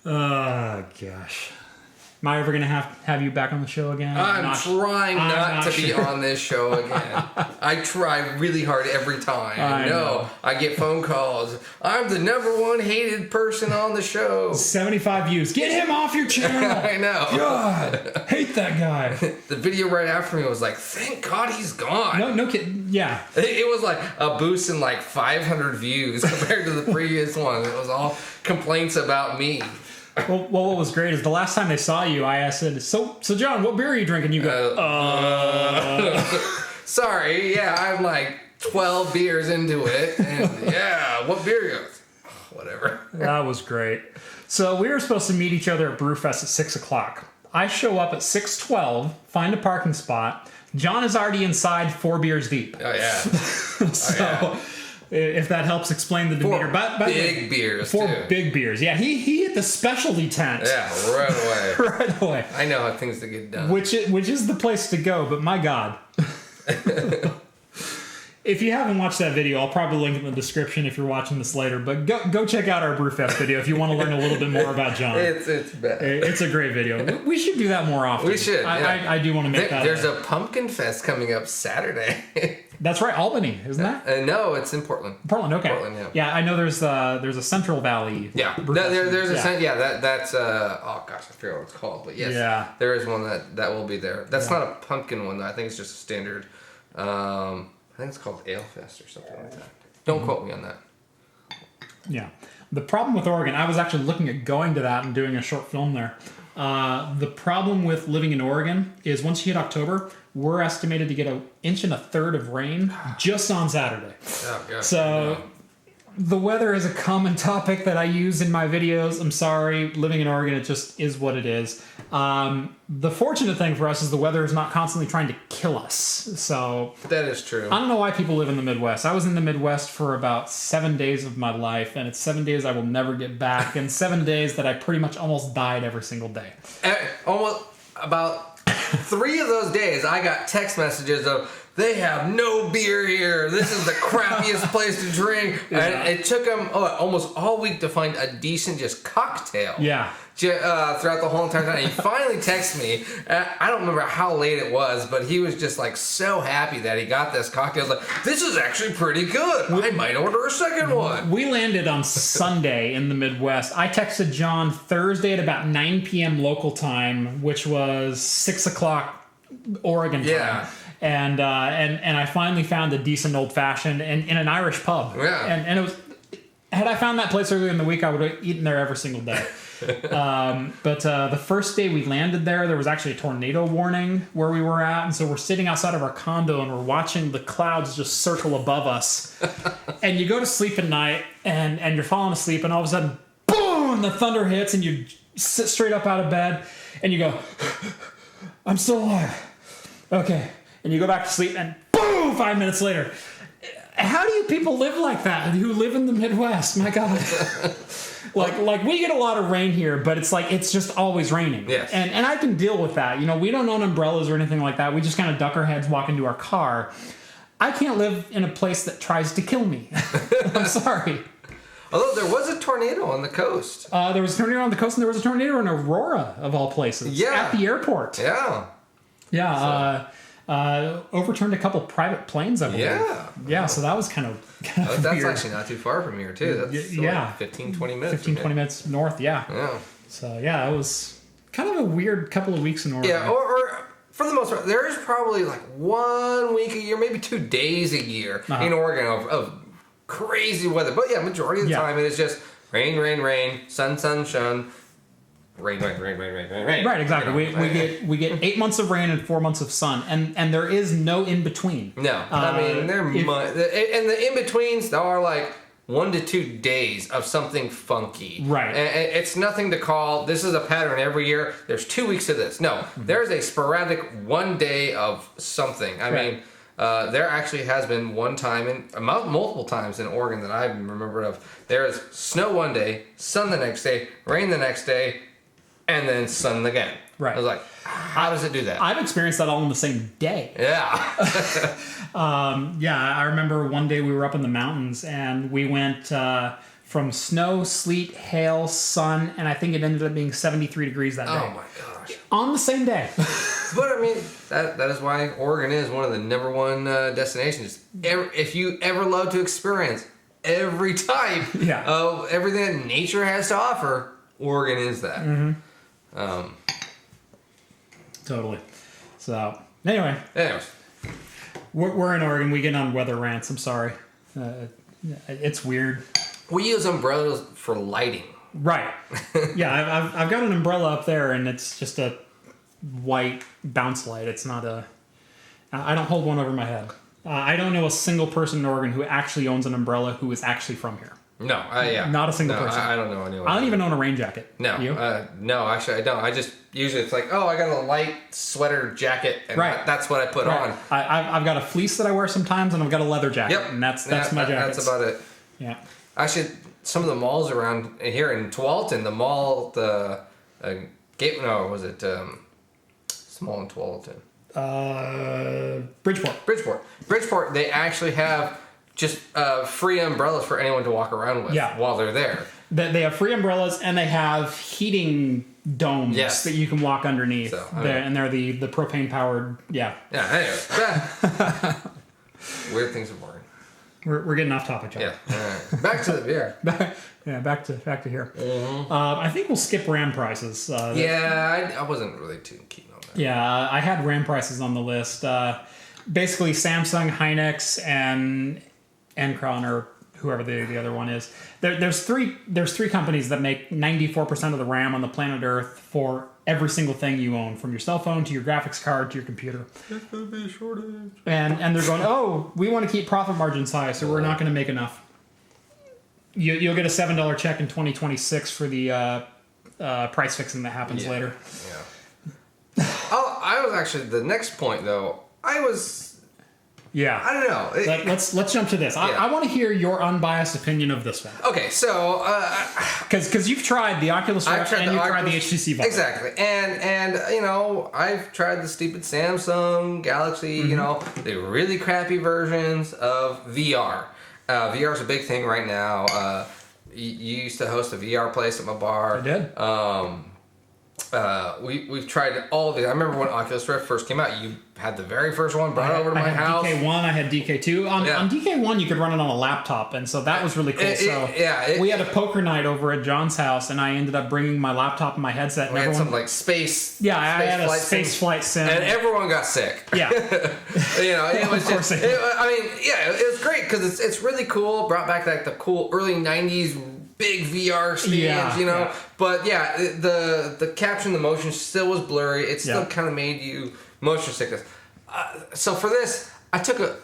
Oh, gosh. Am I ever going to have you back on the show again? I'm trying not to be on this show again. I try really hard every time. I know. I get phone calls. I'm the #1 hated person on the show. 75 views. Get him off your channel. I know. God, hate that guy. The video right after me was like, thank God he's gone. No kidding. Yeah. It was like a boost in like 500 views compared to the previous one. It was all complaints about me. Well, what was great is the last time they saw you, I said, so John, what beer are you drinking? You go, Sorry, yeah, I'm like 12 beers into it, and yeah, what beer goes? Whatever. That was great. So we were supposed to meet each other at Brewfest at 6 o'clock. I show up at 6:12, find a parking spot. John is already inside 4 beers deep. Oh, yeah. So... If that helps explain the demeanor. But big beers, Four too. big beers. Yeah, he hit the specialty tent. Yeah, right away. Right away. I know how things to get done. Which is the place to go, but my God. If you haven't watched that video, I'll probably link it in the description if you're watching this later. But go check out our Brewfest video if you want to learn a little bit more about John. It's bad. It's a great video. We should do that more often. We should. Yeah. I do want to make that. There's a Pumpkin Fest coming up Saturday. That's right, Albany, isn't that? No, it's in Portland. Portland, okay. Portland, yeah. Yeah, I know there's a Central Valley. Yeah, there's a that's oh gosh, I forget what it's called, but yes, there is one that will be there. That's not a pumpkin one though. I think it's just a standard. I think it's called Ale Fest or something like that. Don't quote me on that. Yeah. The problem with Oregon, I was actually looking at going to that and doing a short film there. The problem with living in Oregon is once you hit October, we're estimated to get 1 1/3 inches of rain just on Saturday. Oh, gosh. So the weather is a common topic that I use in my videos. I'm sorry, living in Oregon, it just is what it is. The fortunate thing for us is the weather is not constantly trying to kill us. So that is true. I don't know why people live in the Midwest. I was in the Midwest for about 7 days of my life, and it's 7 days I will never get back, and 7 days that I pretty much almost died every single day. Almost about 3 of those days, I got text messages of, they have no beer here. This is the crappiest place to drink. Yeah. And it took them almost all week to find a decent just cocktail. Yeah. Throughout the whole entire time. And he finally texted me. I don't remember how late it was, but he was just like so happy that he got this cocktail. Like, this is actually pretty good. I might order a second one. We landed on Sunday in the Midwest. I texted John Thursday at about 9 p.m. local time, which was 6 o'clock Oregon time. Yeah. And I finally found a decent old fashioned in an Irish pub. Yeah. And it was, had I found that place earlier in the week, I would have eaten there every single day. But the first day we landed there was actually a tornado warning where we were at, and so we're sitting outside of our condo and we're watching the clouds just circle above us. And you go to sleep at night and you're falling asleep, and all of a sudden, boom! The thunder hits, and you sit straight up out of bed and you go, I'm still alive. Okay. and you go back to sleep, and boom, 5 minutes later. How do you people live like that who live in the Midwest? My God. Like we get a lot of rain here, but it's just always raining. Yes. And I can deal with that. We don't own umbrellas or anything like that. We just kind of duck our heads, walk into our car. I can't live in a place that tries to kill me. I'm sorry. Although there was a tornado on the coast. There was a tornado on the coast, and there was a tornado in Aurora, of all places. Yeah. At the airport. Yeah. Yeah. Overturned a couple private planes, I believe. Yeah. Yeah, so that was kind of That's weird. actually not too far from here, too. That's Yeah. like 15, 20 minutes. 15, 20 minutes north, yeah. Yeah. So, yeah, it was kind of a weird couple of weeks in Oregon. Yeah, or for the most part, there is probably like 1 week a year, maybe 2 days a year in Oregon of crazy weather. But yeah, majority of the time it is just rain, rain, rain, sun, sun, sun. Rain, rain, rain, rain, rain, rain, rain. Right, exactly. We get 8 months of rain and 4 months of sun, and there is no in between. No, I mean and the in betweens there are like 1 to 2 days of something funky. Right. And it's nothing to call. This is a pattern every year. There's 2 weeks of this. No, there's a sporadic 1 day of something. I mean, there actually has been one time multiple times in Oregon that I remember of. There is snow one day, sun the next day, rain the next day. And then sun again. Right. I was like, how does it do that? I've experienced that all in the same day. Yeah. Yeah, I remember one day we were up in the mountains and we went from snow, sleet, hail, sun, and I think it ended up being 73 degrees that day. Oh my gosh. On the same day. But I mean, that is why Oregon is one of the number one destinations. If you ever love to experience every type of everything that nature has to offer, Oregon is that. Mm-hmm. Totally. So, anyway. Anyways. We're in Oregon. We get on weather rants. I'm sorry. It's weird. We use umbrellas for lighting. Right. Yeah, I've got an umbrella up there, and it's just a white bounce light. It's not a... I don't hold one over my head. I don't know a single person in Oregon who actually owns an umbrella who is actually from here. No, yeah. Not a single person. I don't know anyone. I don't even own a rain jacket. No. You? No, actually I don't. I just, usually it's like, oh, I got a light sweater jacket, and that's what I put on. I've got a fleece that I wear sometimes, and I've got a leather jacket. Yep. And that's my jacket. That's about it. Yeah. Actually, some of the malls around here in Tualatin, the mall, small in Tualatin. Bridgeport, they actually have just free umbrellas for anyone to walk around with while they're there. They have free umbrellas, and they have heating domes that you can walk underneath. So, and they're the propane powered. Yeah. Yeah. Anyway, weird things of Oregon. We're getting off topic, John. Yeah. All right. Back to the beer. Back to here. Mm-hmm. I think we'll skip RAM prices. I wasn't really too keen on that. Yeah, I had RAM prices on the list. Basically, Samsung, Hynix, and Crown, or whoever the other one is. There's three companies that make 94% of the RAM on the planet Earth for every single thing you own, from your cell phone to your graphics card to your computer. There's going to be a shortage. And they're going, oh, we want to keep profit margins high, so we're not going to make enough. You'll get a $7 check in 2026 for the price fixing that happens later. Yeah. I was actually, the next point though, I don't know. Let's jump to this. I want to hear your unbiased opinion of this one. Okay, so because you've tried the Oculus Rift and you've tried the HTC Vive. Exactly, and I've tried the stupid Samsung Galaxy. Mm-hmm. The really crappy versions of VR. VR is a big thing right now. You used to host a VR place at my bar. I did. We've tried all of these. I remember when Oculus Rift first came out, you had the very first one brought over to my house. I had DK1, I had DK2. On DK1, you could run it on a laptop, and so that was really cool. We had a poker night over at John's house, and I ended up bringing my laptop and my headset. And we had some like space. Yeah, I had a space flight sim, and everyone got sick. Yeah, it was just. It was great because it's really cool. Brought back like the cool early '90s. Big VR stadiums, But the caption, the motion still was blurry. It still kind of made you motion sickness. So for this, I took a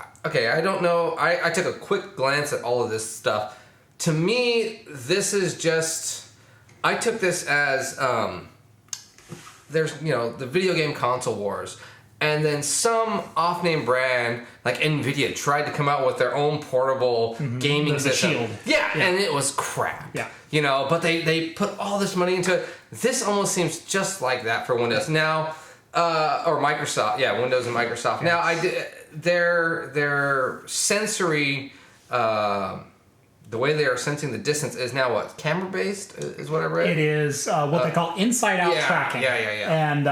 quick glance at all of this stuff. To me, this is just, I took this as, there's, the video game console wars. And then some off-name brand like Nvidia tried to come out with their own portable gaming The system. Shield. Yeah, and it was crap. Yeah. You know, but they put all this money into it. This almost seems just like that for Windows now, or Microsoft. Yeah, Windows and Microsoft. Now, their sensory, the way they are sensing the distance is now what, camera based? Is what I read. It is what they call inside-out tracking. Yeah. And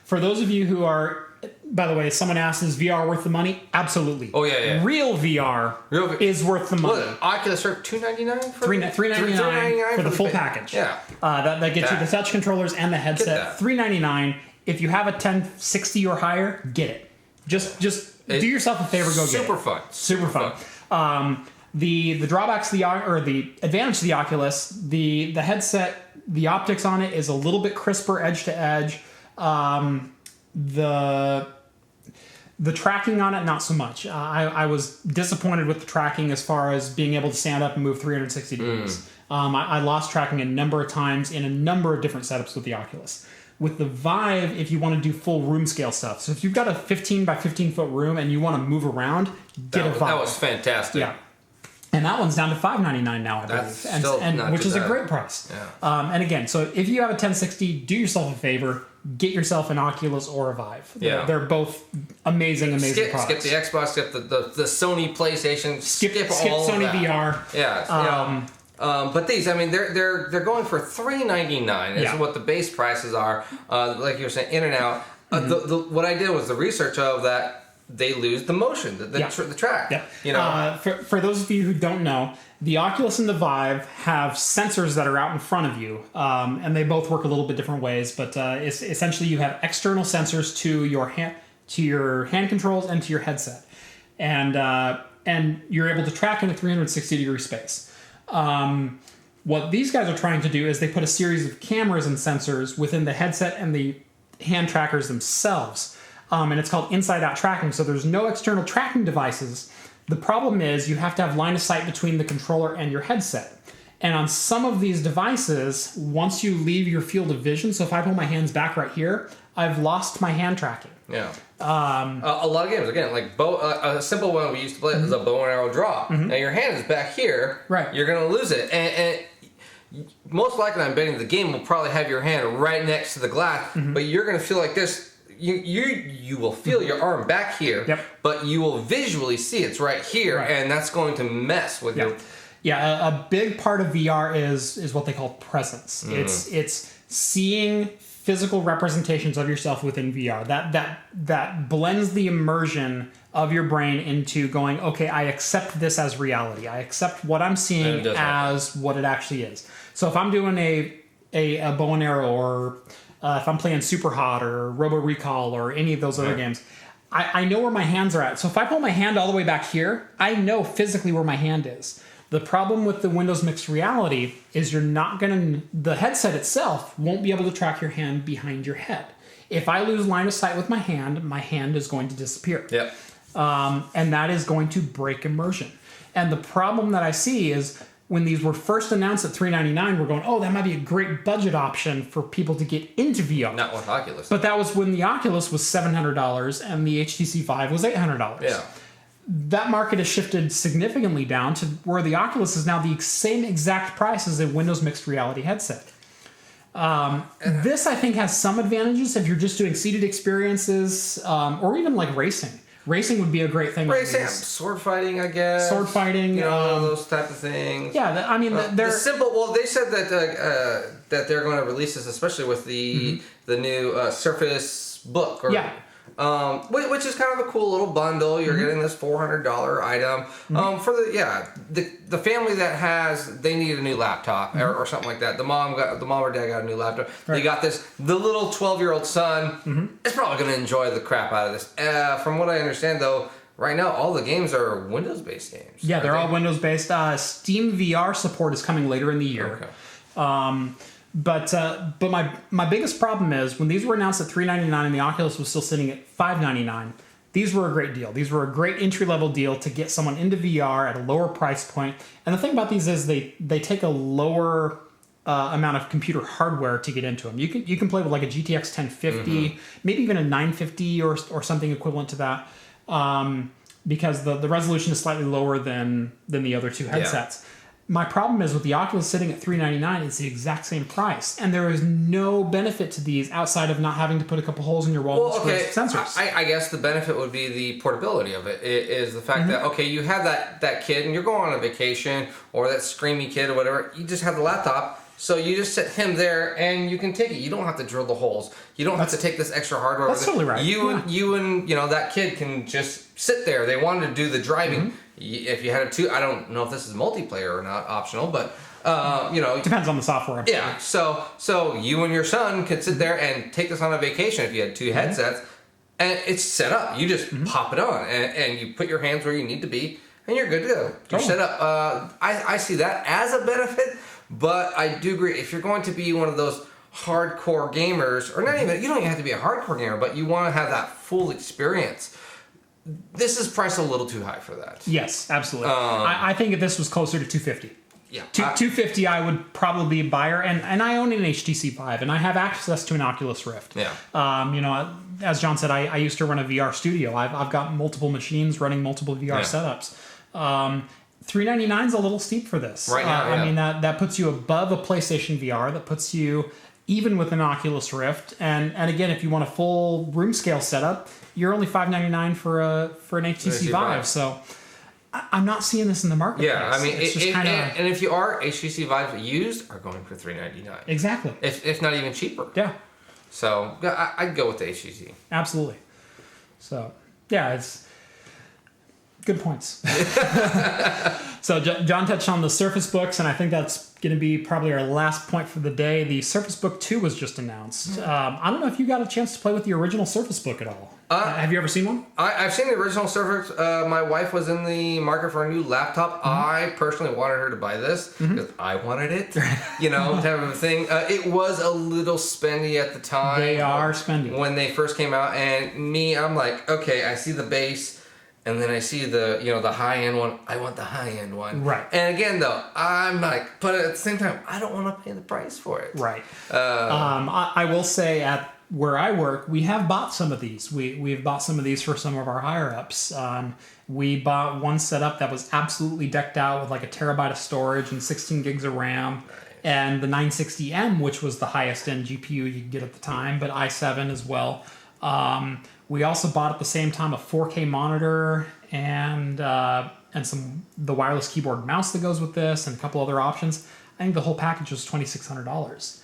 for those of you who are, by the way, someone asked, is VR worth the money? Absolutely. Oh, yeah. Real VR is worth the money. What, Oculus are $299 for $399 for the full package. Yeah. That gets you the touch controllers and the headset. $399. If you have a 1060 or higher, get it. Just do yourself a favor, go get it. Super fun. The drawbacks to the advantage to the Oculus, the headset, the optics on it is a little bit crisper edge to edge. The tracking on it, not so much. I was disappointed with the tracking as far as being able to stand up and move 360 degrees. I lost tracking a number of times in a number of different setups with the Oculus. With the Vive, if you want to do full room scale stuff, so if you've got a 15 by 15 foot room and you want to move around, get a Vive. That was fantastic. Yeah. And that one's down to $599 now, I believe. That's still not which too is bad. a great price. Yeah. And again, so if you have a 1060, do yourself a favor, get yourself an Oculus or a Vive. They're both amazing products. Skip the Xbox, skip the Sony PlayStation, skip all Sony of that. VR. Yeah. But these, I mean, they're going for $399 is what the base prices are. Like you were saying, in and out. What I did was the research of that. They lose the motion, the track. Yeah. You know, for those of you who don't know, the Oculus and the Vive have sensors that are out in front of you, and they both work a little bit different ways. But it's essentially you have external sensors to your hand controls and to your headset, and you're able to track in a 360 degree space. What these guys are trying to do is they put a series of cameras and sensors within the headset and the hand trackers themselves. And it's called inside-out tracking, so there's no external tracking devices. The problem is you have to have line of sight between the controller and your headset. And on some of these devices, once you leave your field of vision, so if I pull my hands back right here, I've lost my hand tracking. Yeah. A lot of games, again, like a simple one we used to play is a bow and arrow draw. Now your hand is back here. Right. You're going to lose it. And most likely, I'm betting the game will probably have your hand right next to the glass, but you're going to feel like this. You will feel your arm back here, but you will visually see it's right here, and that's going to mess with your... Yeah, a big part of VR is what they call presence. It's seeing physical representations of yourself within VR. That blends the immersion of your brain into going, okay, I accept this as reality. I accept what I'm seeing as what it actually is. So if I'm doing a bow and arrow, or if I'm playing Super Hot or Robo Recall or any of those other games, I know where my hands are at. So if I pull my hand all the way back here, I know physically where my hand is. The problem with the Windows Mixed Reality is the headset itself won't be able to track your hand behind your head. If I lose line of sight with my hand is going to disappear. Yep. And that is going to break immersion. And the problem that I see is when these were first announced at $399, we're going, oh, that might be a great budget option for people to get into VR. Not with Oculus. But that was when the Oculus was $700 and the HTC Vive was $800. Yeah. That market has shifted significantly down to where the Oculus is now the same exact price as a Windows Mixed Reality headset. This, I think, has some advantages if you're just doing seated experiences, or even like racing. Racing would be a great thing. Racing, sword fighting, I guess. Sword fighting, those type of things. Yeah, I mean, they're simple. Well, they said that they're going to release this, especially with the new Surface Book. Which is kind of a cool little bundle. You're getting this $400 item for the family that they need a new laptop or something like that. The mom or dad got a new laptop. Right. They got the little 12-year-old son is probably going to enjoy the crap out of this. From what I understand, though, right now all the games are Windows-based games. Yeah, they're all Windows-based. Steam VR support is coming later in the year. Okay. But my biggest problem is when these were announced at $399 and the Oculus was still sitting at $599, these were a great deal. These were a great entry-level deal to get someone into VR at a lower price point. And the thing about these is they take a lower amount of computer hardware to get into them. You can play with like a GTX 1050, maybe even a 950 or something equivalent to that, because the resolution is slightly lower than the other two headsets. My problem is with the Oculus sitting at $399, it's the exact same price, and there is no benefit to these outside of not having to put a couple holes in your wall for sensors. I guess the benefit would be the portability of it. Is the fact that you have that kid and you're going on a vacation, or that screamy kid or whatever. You just have the laptop. So you just set him there, and you can take it. You don't have to drill the holes. You don't have to take this extra hardware. That's totally right. You and that kid can just sit there. They wanted to do the driving. If you had I don't know if this is multiplayer or not, optional, but depends on the software. Yeah. So you and your son could sit there and take this on a vacation if you had two headsets, and it's set up. You just pop it on, and you put your hands where you need to be, and you're good to go. You're set up. I see that as a benefit. But I do agree, if you're going to be one of those hardcore gamers, or not even, you don't even have to be a hardcore gamer, but you want to have that full experience, this is priced a little too high for that. Yes, absolutely. I think if this was closer to $250. Yeah. $250 I would probably be a buyer, and I own an HTC Vive, and I have access to an Oculus Rift. Yeah. As John said, I used to run a VR studio. I've got multiple machines running multiple VR setups. $399 is a little steep for this. Right now, I mean, that puts you above a PlayStation VR. That puts you even with an Oculus Rift. And again, if you want a full room scale setup, you're only $599 for an HTC Vive. So I'm not seeing this in the marketplace. Yeah, I mean, and if you are, HTC Vive used are going for $399. Exactly. If not even cheaper. Yeah. So I'd go with the HTC. Absolutely. So yeah, it's good points. So John touched on the Surface Books, and I think that's going to be probably our last point for the day. The Surface Book 2 was just announced. I don't know if you got a chance to play with the original Surface Book at all. Have you ever seen one? I've seen the original Surface. My wife was in the market for a new laptop. I personally wanted her to buy this because I wanted it, type of a thing. It was a little spendy at the time. They are spendy. When they first came out, and I'm like, okay, I see the base. And then I see the high-end one. I want the high-end one. Right. And again, though, I'm like, but at the same time, I don't want to pay the price for it. Right. I will say at where I work, we have bought some of these. We've bought some of these for some of our higher-ups. We bought one setup that was absolutely decked out with like a terabyte of storage and 16 gigs of RAM. Nice. And the 960M, which was the highest-end GPU you could get at the time, but i7 as well. We also bought at the same time a 4K monitor and the wireless keyboard and mouse that goes with this, and a couple other options. I think the whole package was $2,600.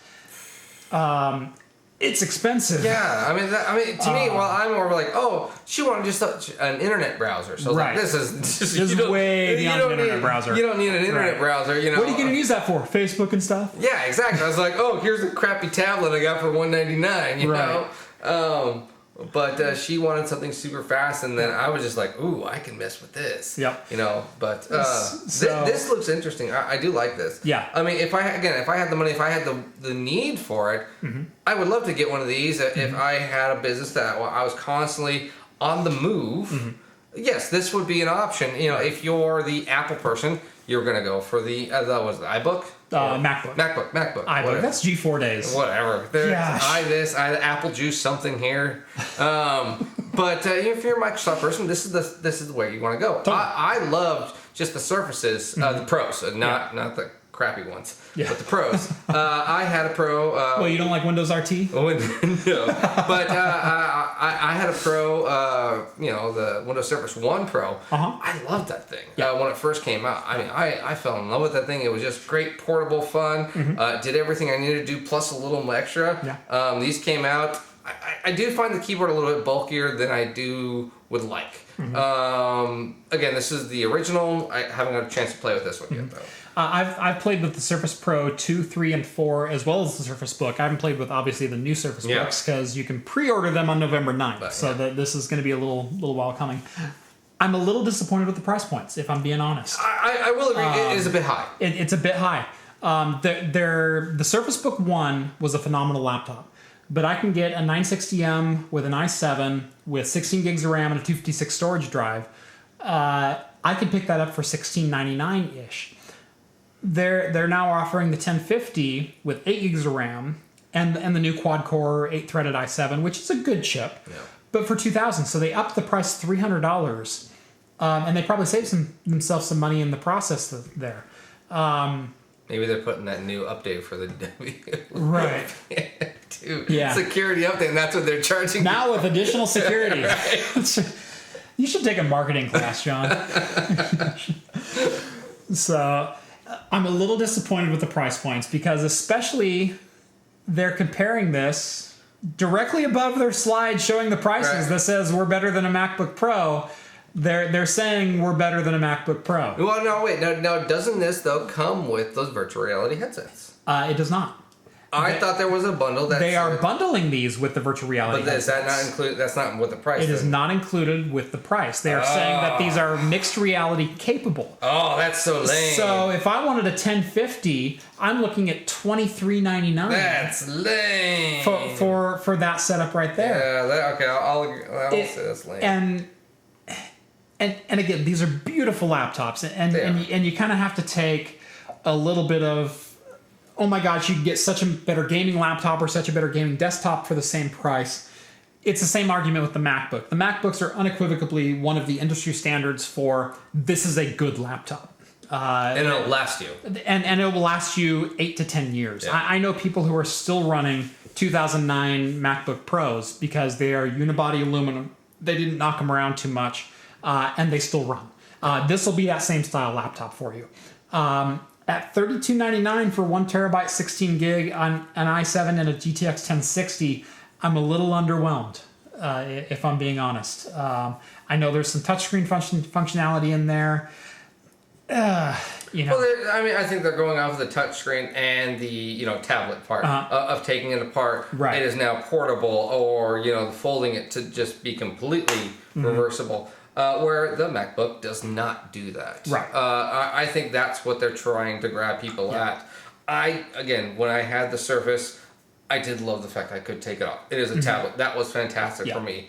It's expensive. Yeah, I mean, to me, well, I'm more like, oh, she wanted just an internet browser. So right. Like, this is way beyond an internet browser. You don't need an internet browser. What are you going to use that for? Facebook and stuff? Yeah, exactly. I was like, oh, here's a crappy tablet I got for $199. You know. But she wanted something super fast, and then I was just like, ooh, I can mess with this. Yep. But this looks interesting. I do like this. Yeah. I mean, if I had the money, if I had the need for it, I would love to get one of these. If I had a business that I was constantly on the move, yes, this would be an option. If you're the Apple person, you're going to go for the iBook? MacBook. MacBook. iBook. That's G4 days. Whatever. I Apple Juice something here. But if you're a Microsoft person, this is the way you want to go. Totally. I loved just the Surfaces, the Pros, not the crappy ones, but the Pros. I had a Pro. Well, you don't like Windows RT? No, but I had a Pro. The Windows Surface 1 Pro. I loved that thing when it first came out. I mean, I fell in love with that thing. It was just great, portable, fun. Did everything I needed to do plus a little extra. Yeah. These came out. I do find the keyboard a little bit bulkier than I would like. Again, this is the original. I haven't had a chance to play with this one yet, though. I've played with the Surface Pro 2, 3, and 4, as well as the Surface Book. I haven't played with, obviously, the new Surface Books, because you can pre-order them on November 9th, so this is going to be a little while coming. I'm a little disappointed with the price points, if I'm being honest. I will agree. It is a bit high. It's a bit high. The Surface Book 1 was a phenomenal laptop, but I can get a 960M with an i7 with 16 gigs of RAM and a 256 storage drive. I could pick that up for $16.99-ish. they're now offering the 1050 with 8 gigs of RAM and the new quad-core 8-threaded i7, which is a good chip, but for $2,000. So they upped the price $300, and they probably saved themselves some money in the process there. Maybe they're putting that new update for the W. Right. Dude, Yeah. security update, and that's what they're charging. Now with additional security. Right. You should take a marketing class, John. So I'm a little disappointed with the price points because especially they're comparing this directly above their slide showing the prices that says we're better than a MacBook Pro. They're saying we're better than a MacBook Pro. Well, no, wait. No, doesn't this, though, come with those virtual reality headsets? It does not. I thought there was a bundle that They are bundling these with the virtual reality But is that not headsets. included? That's not with the price. It is then. not included with the price. They are saying that these are mixed reality capable. Oh, that's so lame. So if I wanted a 1050, I'm looking at $23.99. That's lame. for that setup right there. Yeah, okay, I'll say that's lame. And again, these are beautiful laptops, and you kind of have to take a little bit of, oh my gosh, you can get such a better gaming laptop or such a better gaming desktop for the same price. It's the same argument with the MacBook. The MacBooks are unequivocally one of the industry standards for this is a good laptop. And it'll last you. And it will last you 8 to 10 years. Yeah. I know people who are still running 2009 MacBook Pros because they are unibody aluminum. They didn't knock them around too much, and they still run. This will be that same style laptop for you. At $32.99 for 1 terabyte, 16 gig on an i7 and a GTX 1060, I'm a little underwhelmed, if I'm being honest. I know there's some touchscreen functionality in there. You know. Well, I think they're going off the touchscreen and the tablet part of taking it apart. Right. It is now portable, or folding it to just be completely reversible. Where the MacBook does not do that. Right. I think that's what they're trying to grab people at. When I had the Surface, I did love the fact I could take it off. It is a tablet. That was fantastic for me.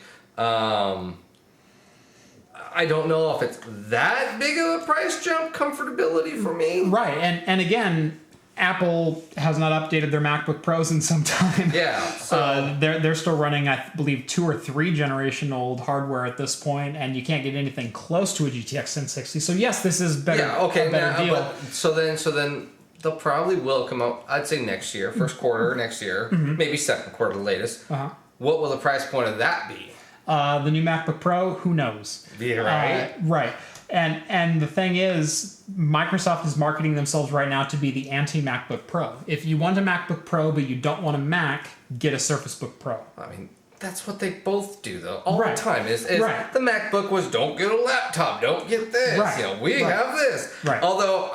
I don't know if it's that big of a price jump comfortability for me. Right, and again, Apple has not updated their MacBook Pros in some time. Yeah, so they're still running, I believe, 2 or 3 generation old hardware at this point, and you can't get anything close to a GTX 1060. So yes, this is better. Yeah, okay, a better deal. But so then they'll probably will come out. I'd say next year, first quarter next year, maybe second quarter latest. What will the price point of that be? The new MacBook Pro, who knows? Yeah, right. Right. And the thing is, Microsoft is marketing themselves right now to be the anti-MacBook Pro. If you want a MacBook Pro but you don't want a Mac, get a Surface Book Pro. I mean, that's what they both do, though, all Right. the time. Is Right. the MacBook was don't get a laptop, don't get this. Right. We Right. have this. Right. Although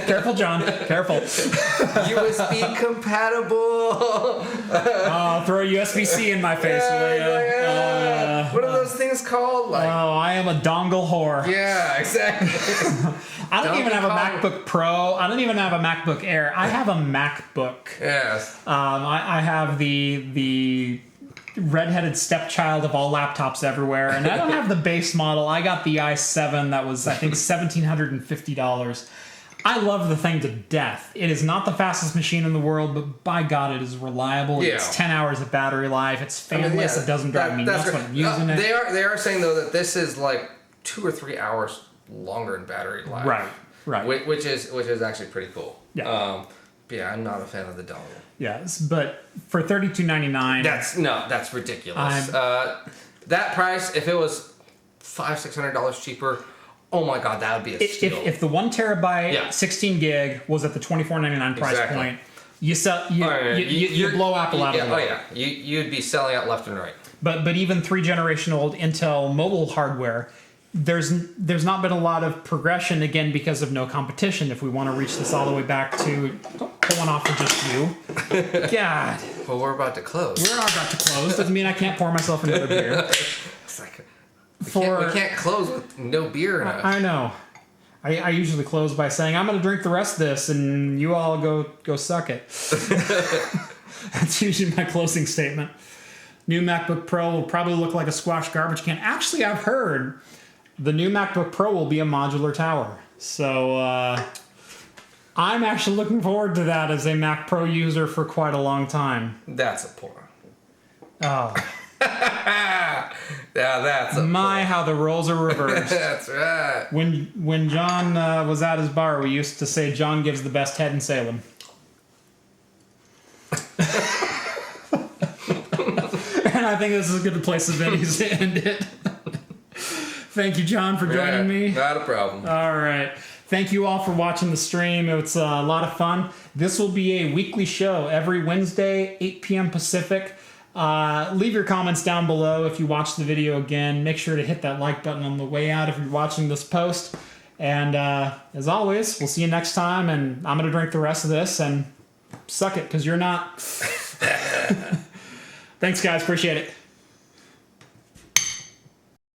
Careful, John. Careful. USB compatible. Oh, throw a USB-C in my face, will ya? What are those things called? Like, Oh, I am a dongle whore. yeah, exactly. I don't even have a Donkey Kong. MacBook Pro. I don't even have a MacBook Air. I have a MacBook. Yes. I have the redheaded stepchild of all laptops everywhere, and I don't have the base model. I got the i7 that was, I think, $1,750. I love the thing to death. It is not the fastest machine in the world, but by God, it is reliable. Yeah. It's 10 hours of battery life. It's fanless. It doesn't drive me nuts when I'm using it. They are saying though that this is like 2 or 3 hours longer in battery life. Right. Which is actually pretty cool. Yeah. But yeah, I'm not a fan of the dongle. Yes, but for $32.99, That's ridiculous. That price, if it was $500-$600 cheaper, oh my God, that would be a steal. if the 1 terabyte 16 gig was at the $24.99 price Exactly. point, you blow Apple out of the water. Oh yeah, you'd be selling out left and right. But even 3 generation old Intel mobile hardware, there's not been a lot of progression, again, because of no competition. If we want to reach this all the way back to pull one off for just you, God, Well, we're about to close. we're not about to close. Doesn't mean I can't pour myself another beer. It's like we can't close with no beer in it. I know. I usually close by saying I'm going to drink the rest of this, and you all go suck it. That's usually my closing statement. New MacBook Pro will probably look like a squash garbage can. Actually, I've heard the new MacBook Pro will be a modular tower. So I'm actually looking forward to that as a Mac Pro user for quite a long time. That's a porn. Oh. Yeah, that's a My, how the roles are reversed. That's right. When John was at his bar, we used to say John gives the best head in Salem. And I think this is a good place to end it. Thank you, John, for joining me. Not a problem. All right. Thank you all for watching the stream. It's a lot of fun. This will be a weekly show every Wednesday, 8 p.m. Pacific. Leave your comments down below if you watch the video again. Make sure to hit that like button on the way out if you're watching this post. And as always, we'll see you next time. And I'm going to drink the rest of this and suck it because you're not. Thanks, guys. Appreciate it.